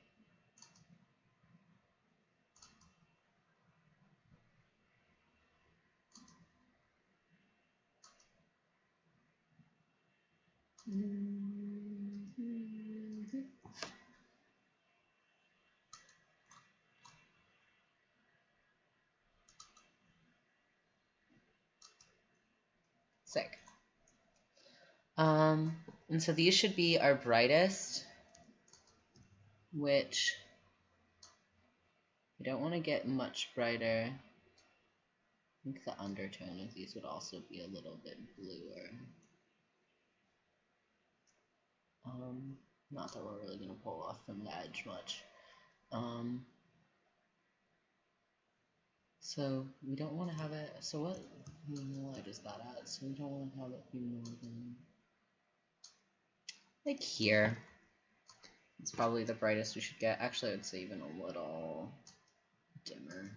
Speaker 1: Sick. And so these should be our brightest, which we don't want to get much brighter. I think the undertone of these would also be a little bit bluer. Not that we're really going to pull off from the edge much. So we don't want to have it, so what light is that at? So we don't want to have it be more than, like here. It's probably the brightest we should get. Actually, I would say even a little dimmer.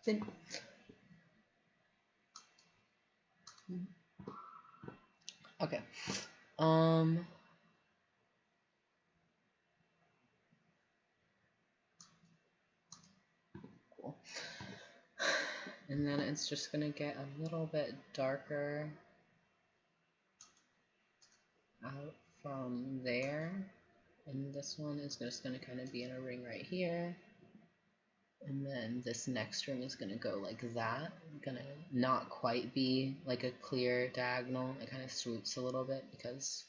Speaker 1: Then, okay. Cool. And then it's just gonna get a little bit darker out from there. And this one is just gonna kind of be in a ring right here. And then this next ring is gonna go like that. Gonna not quite be like a clear diagonal. It kind of swoops a little bit because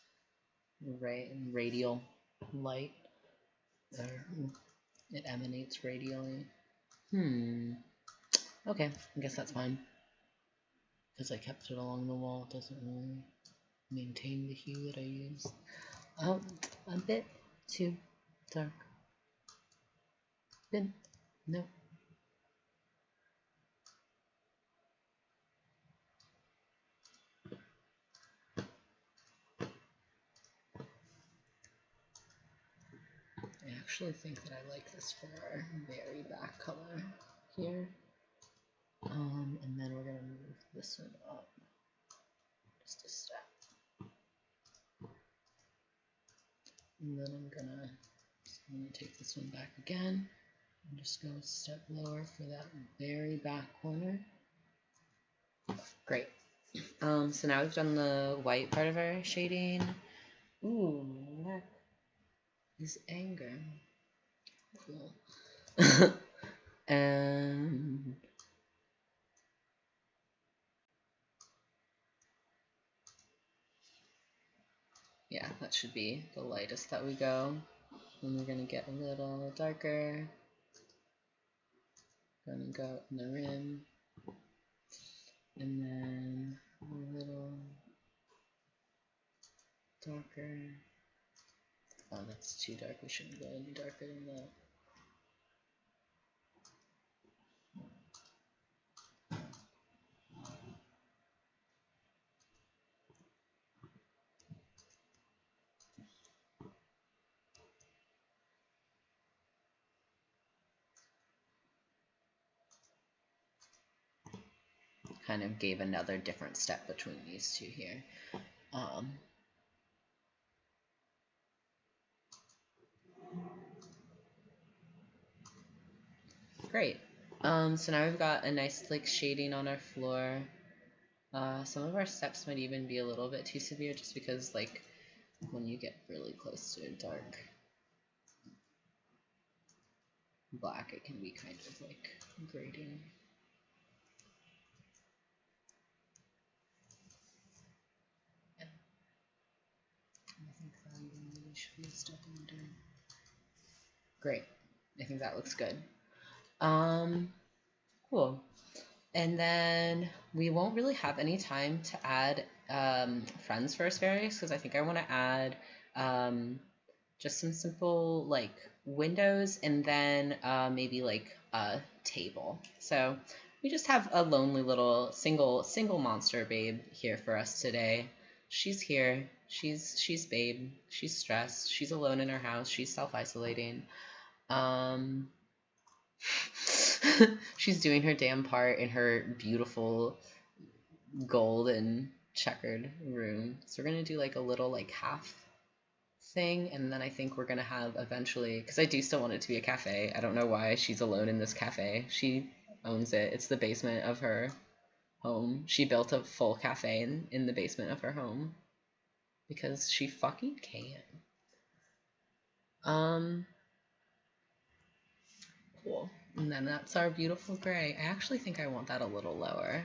Speaker 1: radial light, or it emanates radially. Okay, I guess that's fine. Because I kept it along the wall, it doesn't really maintain the hue that I used. Oh, a bit too dark. No. I actually think that I like this for our very back color here. And then we're gonna move this one up just a step. And then I'm gonna take this one back again and just go a step lower for that very back corner. Great. So now we've done the white part of our shading. Ooh, my neck is anger. Cool. And yeah, that should be the lightest that we go. And we're gonna get a little darker. Gonna go in the rim. And then a little darker. Oh, that's too dark. We shouldn't go any darker than that. Kind of gave another different step between these two here. Great. So now we've got a nice like shading on our floor. Some of our steps might even be a little bit too severe just because like when you get really close to a dark black, it can be kind of like grating. Yeah. I think that really should be a step under. Great. I think that looks good. Cool. And then we won't really have any time to add friends first fairies because I think I want to add just some simple like windows and then maybe like a table. So we just have a lonely little single monster babe here for us today. She's here. She's babe. She's stressed. She's alone in her house. She's self-isolating. She's doing her damn part in her beautiful gold and checkered room. So we're gonna do like a little like half thing, and then I think we're gonna have eventually, because I do still want it to be a cafe. I don't know why she's alone in this cafe. She owns it. It's the basement of her home. She built a full cafe in the basement of her home because she fucking can. Cool. And then that's our beautiful gray. I actually think I want that a little lower.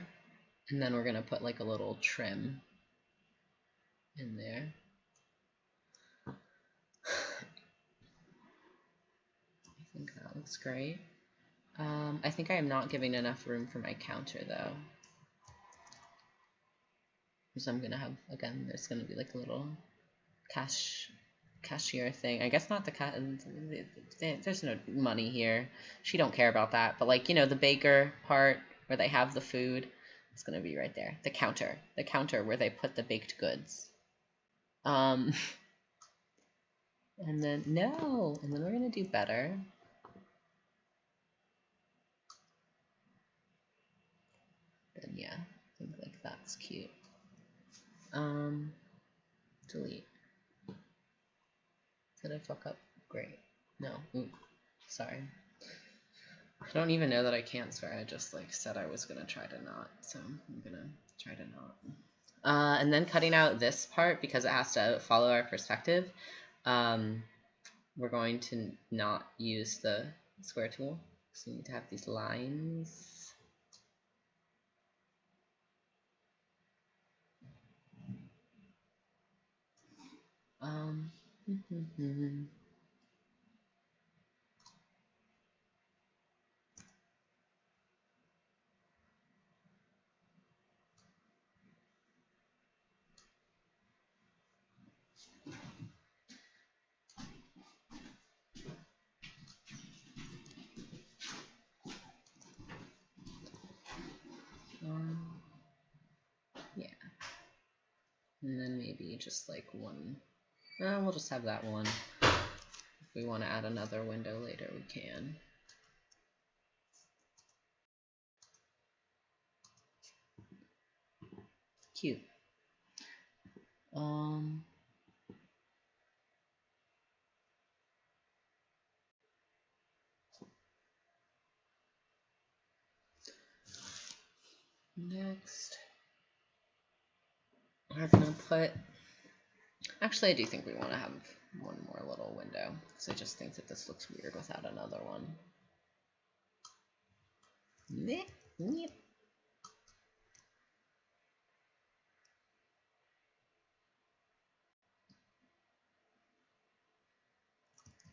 Speaker 1: And then we're gonna put like a little trim in there. I think that looks great. I think I am not giving enough room for my counter though. So I'm gonna have, again, there's gonna be like a little cashier thing. I guess not the there's no money here. She don't care about that. But like, you know, the baker part where they have the food, it's gonna be right there. The counter where they put the baked goods. And then and then we're gonna do better. Then yeah, I think like that's cute. Delete. Did I fuck up? Great. No. Ooh, sorry. I don't even know that I can't swear. I just like said I was gonna try to not, so I'm gonna try to not. And then cutting out this part because it has to follow our perspective. We're going to not use the square tool. So we need to have these lines. Yeah. And then maybe just like one. We'll just have that one. If we want to add another window later, we can. Cute. Next, we're gonna put. Actually, I do think we want to have one more little window because I just think that this looks weird without another one.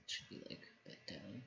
Speaker 1: Should be like a bit down.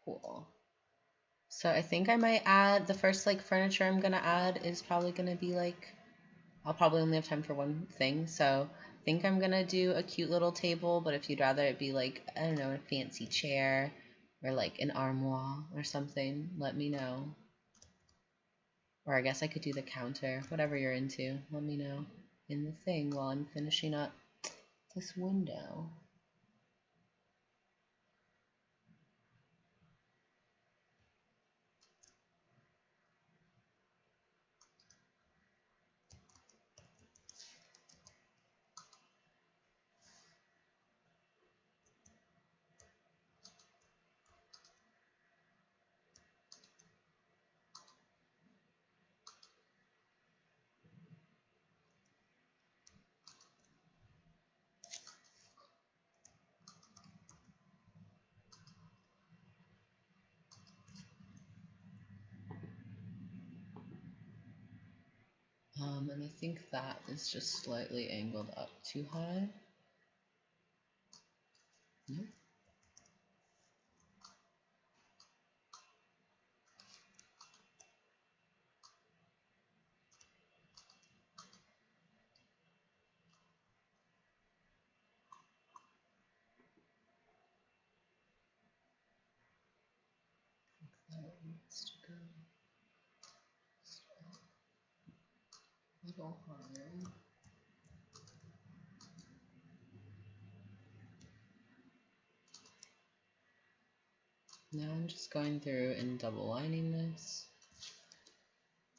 Speaker 1: Cool. So I think I might add the first like furniture I'm gonna add is probably gonna be like, I'll probably only have time for one thing, so I think I'm gonna do a cute little table, but if you'd rather it be like, I don't know, a fancy chair or like an armoire or something, let me know. Or I guess I could do the counter, whatever you're into, let me know in the thing while I'm finishing up this window. And I think that is just slightly angled up too high. Nope. That needs to go a little higher. Now I'm just going through and double lining this.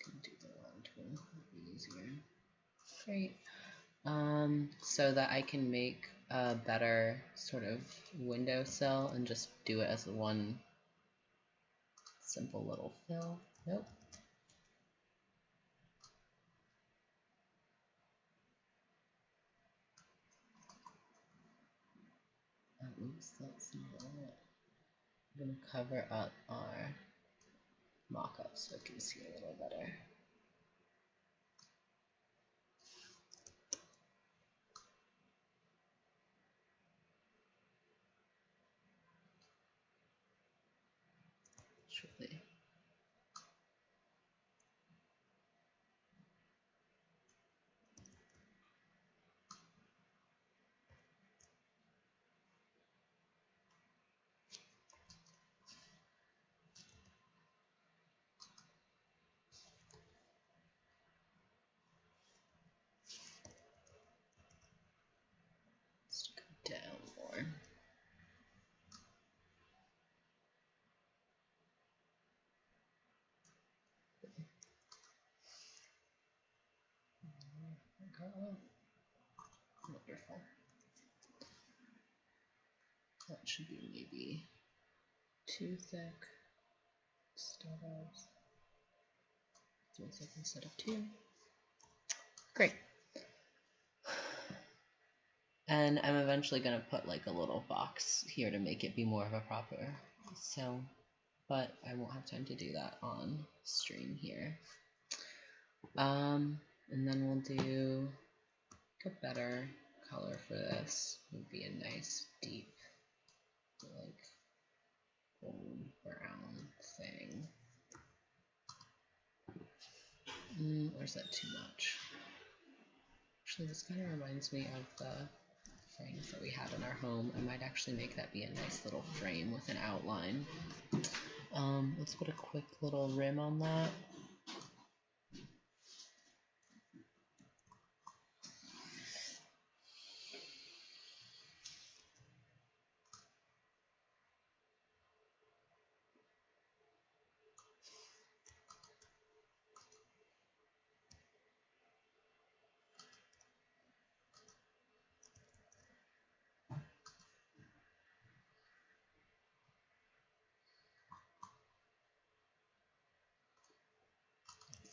Speaker 1: Can do the round tool, that'd be easier. Great. So that I can make a better sort of windowsill and just do it as one simple little fill. Nope. Oops, that's not it. I'm going to cover up our mock-up so I can see a little better. Surely. Let's go down more. Wonderful. That should be maybe too thick instead of 2. Great. And I'm eventually going to put like a little box here to make it be more of a proper cell, but I won't have time to do that on stream here. And then we'll do a better color for this. Would be a nice deep like gold brown thing. Or is that too much? Actually, this kind of reminds me of the frames that we had in our home. I might actually make that be a nice little frame with an outline. Let's put a quick little rim on that.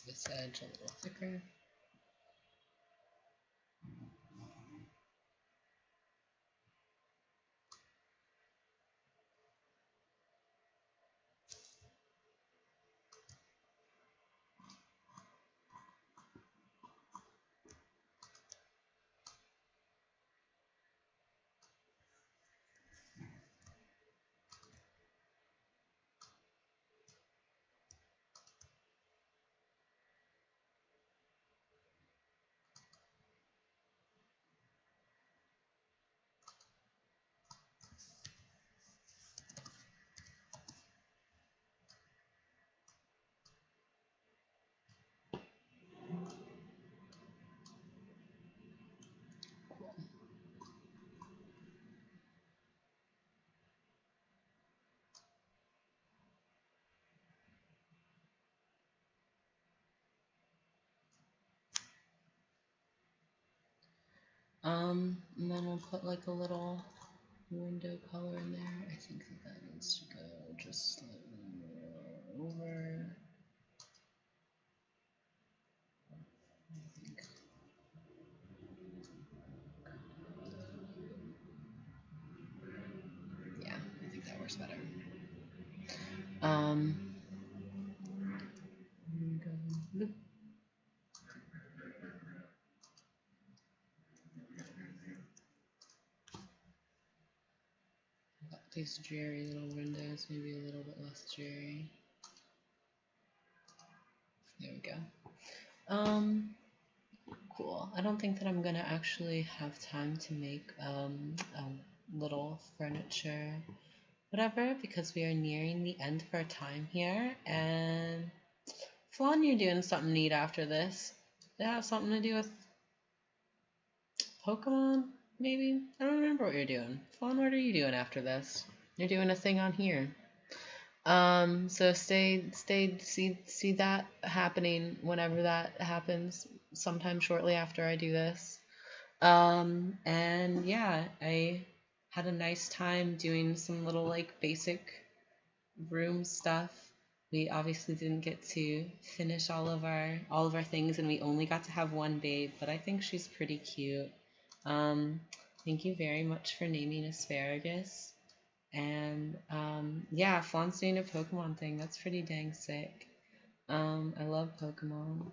Speaker 1: This edge a little thicker. And then we'll put like a little window color in there. I think that needs to go just slightly more over. I think that works better. these dreary little windows maybe a little bit less dreary. There we go. Cool. I don't think that I'm gonna actually have time to make a little furniture whatever because we are nearing the end of our time here. And Flan, you're doing something neat after this. Does it have something to do with Pokemon? Maybe? I don't remember what you're doing. Flan, what are you doing after this? You're doing a thing on here. So see that happening whenever that happens, sometime shortly after I do this. And yeah, I had a nice time doing some little like basic room stuff. We obviously didn't get to finish all of our things, and we only got to have one babe, but I think she's pretty cute. Thank you very much for naming Asparagus. And yeah, Fawn's doing a Pokemon thing. That's pretty dang sick. I love Pokemon.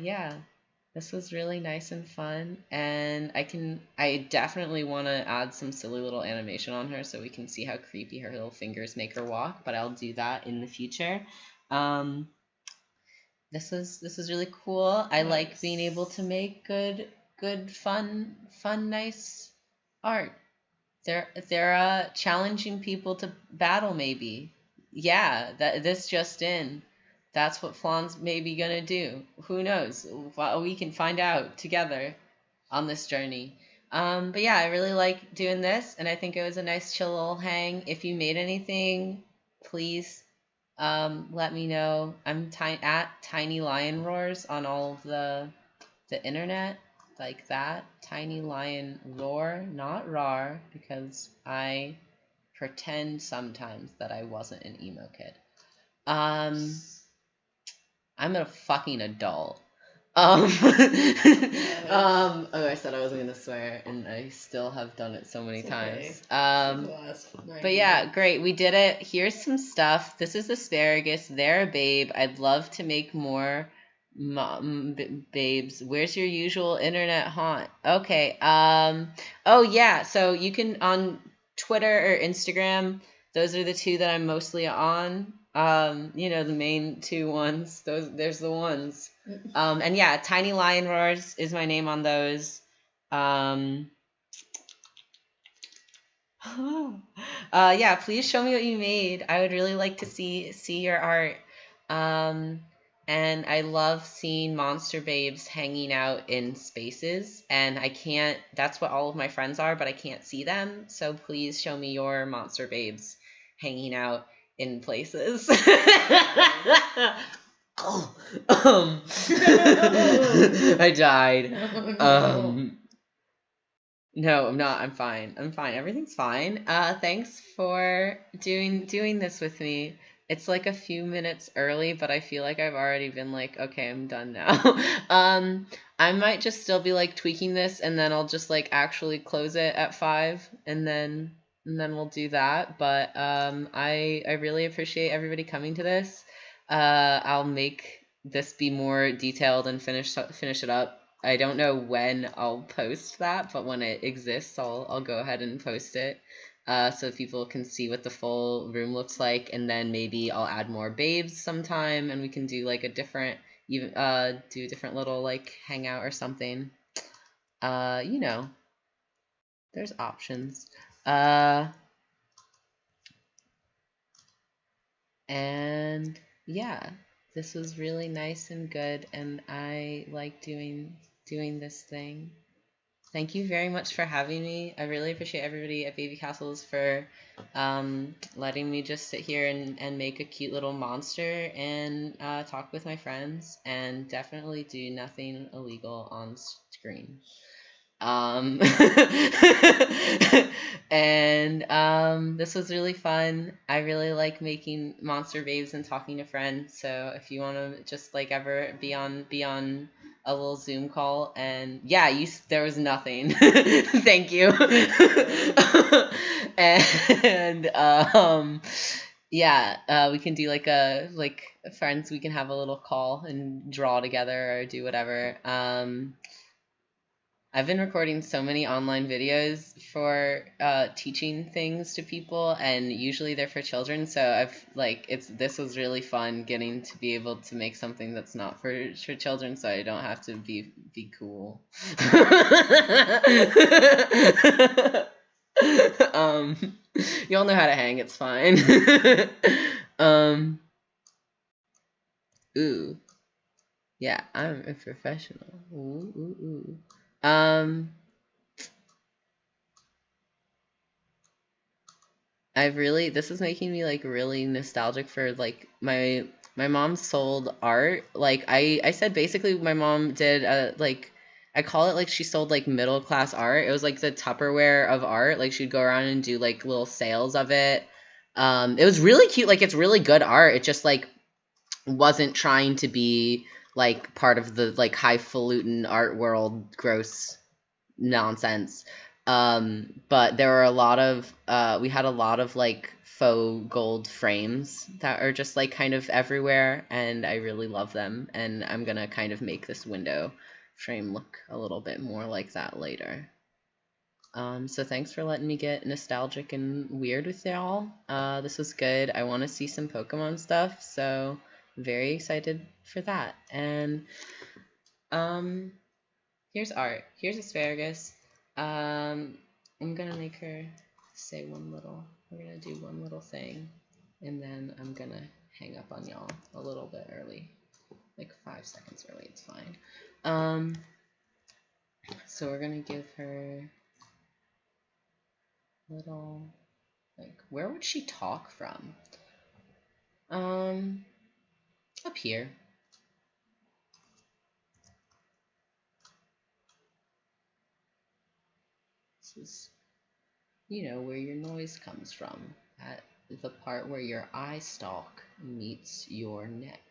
Speaker 1: Yeah, this was really nice and fun. And I definitely want to add some silly little animation on her so we can see how creepy her little fingers make her walk. But I'll do that in the future. This was really cool. I like being able to make good, fun, nice art. They're challenging people to battle maybe. Yeah, this just in. That's what Flan's maybe gonna do. Who knows? We can find out together on this journey. But yeah, I really like doing this, and I think it was a nice chill little hang. If you made anything, please let me know. I'm at Tiny Lion Roars on all of the internet, like that. Tiny Lion Roar, not Rar, because I pretend sometimes that I wasn't an emo kid. I'm a fucking adult. Oh, I said I wasn't gonna swear, and I still have done it so many times. But yeah, great, we did it. Here's some stuff. This is Asparagus. They're a babe. I'd love to make more babes. Where's your usual internet haunt? Okay. Oh yeah. So you can on Twitter or Instagram. Those are the two that I'm mostly on. The main two ones. There's the ones. And yeah, Tiny Lion Roars is my name on those. Yeah, please show me what you made. I would really like to see your art. And I love seeing monster babes hanging out in spaces, and I can't, that's what all of my friends are, but I can't see them. So please show me your monster babes hanging out in places. I died. No, I'm not. I'm fine. Everything's fine. Thanks for doing this with me. It's like a few minutes early, but I feel like I've already been like, okay, I'm done now. I might just still be like tweaking this, and then I'll just like actually close it at 5, and then we'll do that. But I really appreciate everybody coming to this. I'll make this be more detailed and finish it up. I don't know when I'll post that, but when it exists, I'll go ahead and post it, so people can see what the full room looks like, and then maybe I'll add more babes sometime, and we can do like a different, do a different little like hangout or something. There's options. And yeah, this was really nice and good, and I like doing this thing. Thank you very much for having me. I really appreciate everybody at Baby Castles for letting me just sit here and make a cute little monster and talk with my friends, and definitely do nothing illegal on screen. And this was really fun. I really like making monster babes and talking to friends. So if you want to just like ever be on a little Zoom call, and yeah, there was nothing. Thank you. And yeah, we can do like friends. We can have a little call and draw together or do whatever. I've been recording so many online videos for teaching things to people, and usually they're for children. So this was really fun getting to be able to make something that's not for children, so I don't have to be cool. You all know how to hang. It's fine. Ooh, yeah, I'm a professional. Ooh, ooh, ooh. This is making me like really nostalgic for like my mom sold art. Like I said basically my mom did I call it like she sold like middle class art. It was like the Tupperware of art. Like she'd go around and do like little sales of it. It was really cute. Like it's really good art. It just like wasn't trying to be like part of the like highfalutin art world gross nonsense. But there were a lot of we had a lot of like faux gold frames that are just like kind of everywhere, and I really love them, and I'm gonna kind of make this window frame look a little bit more like that later. So thanks for letting me get nostalgic and weird with y'all. This was good. I want to see some Pokemon stuff, so very excited for that. And here's art. Here's asparagus. I'm gonna make her say we're gonna do one little thing, and then I'm gonna hang up on y'all a little bit early, like 5 seconds early, it's fine. So we're gonna give her little, like, where would she talk from? Up here. This is, where your noise comes from, at the part where your eye stalk meets your neck.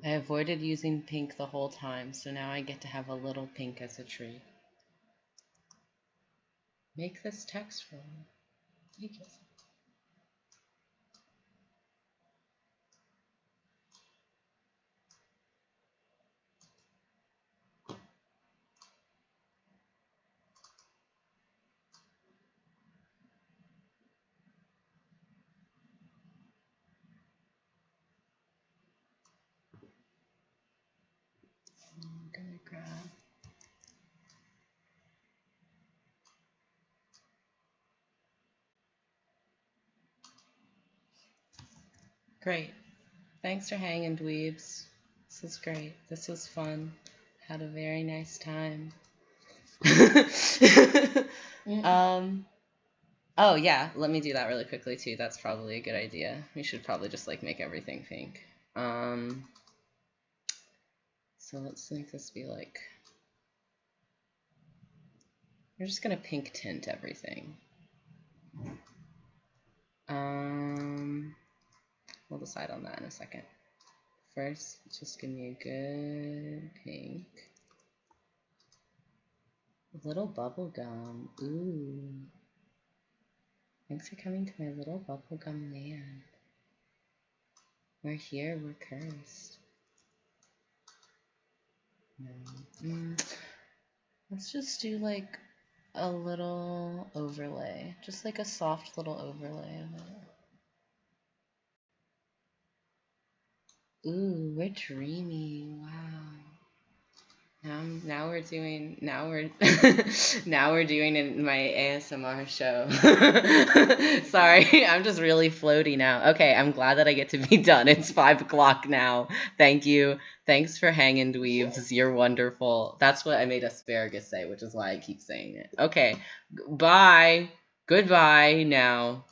Speaker 1: I avoided using pink the whole time, so now I get to have a little pink as a tree. Make this text for me. Make it. I'm gonna grab. Great. Thanks for hanging, dweebs. This is great. This was fun. Had a very nice time. Oh yeah, let me do that really quickly too. That's probably a good idea. We should probably just like make everything pink. So let's make this be like, we're just gonna pink tint everything. We'll decide on that in a second. First, just give me a good pink. A little bubble gum. Ooh. Thanks for coming to my little bubblegum land. We're here, we're cursed. No. Let's just do like a little overlay. Just like a soft little overlay of it. Ooh, we're dreamy. Wow. Now we're doing now we're doing in my ASMR show. Sorry, I'm just really floaty now. Okay, I'm glad that I get to be done. It's 5 o'clock now. Thank you. Thanks for hanging, dweebs. You're wonderful. That's what I made Asparagus say, which is why I keep saying it. Okay, bye. Goodbye now.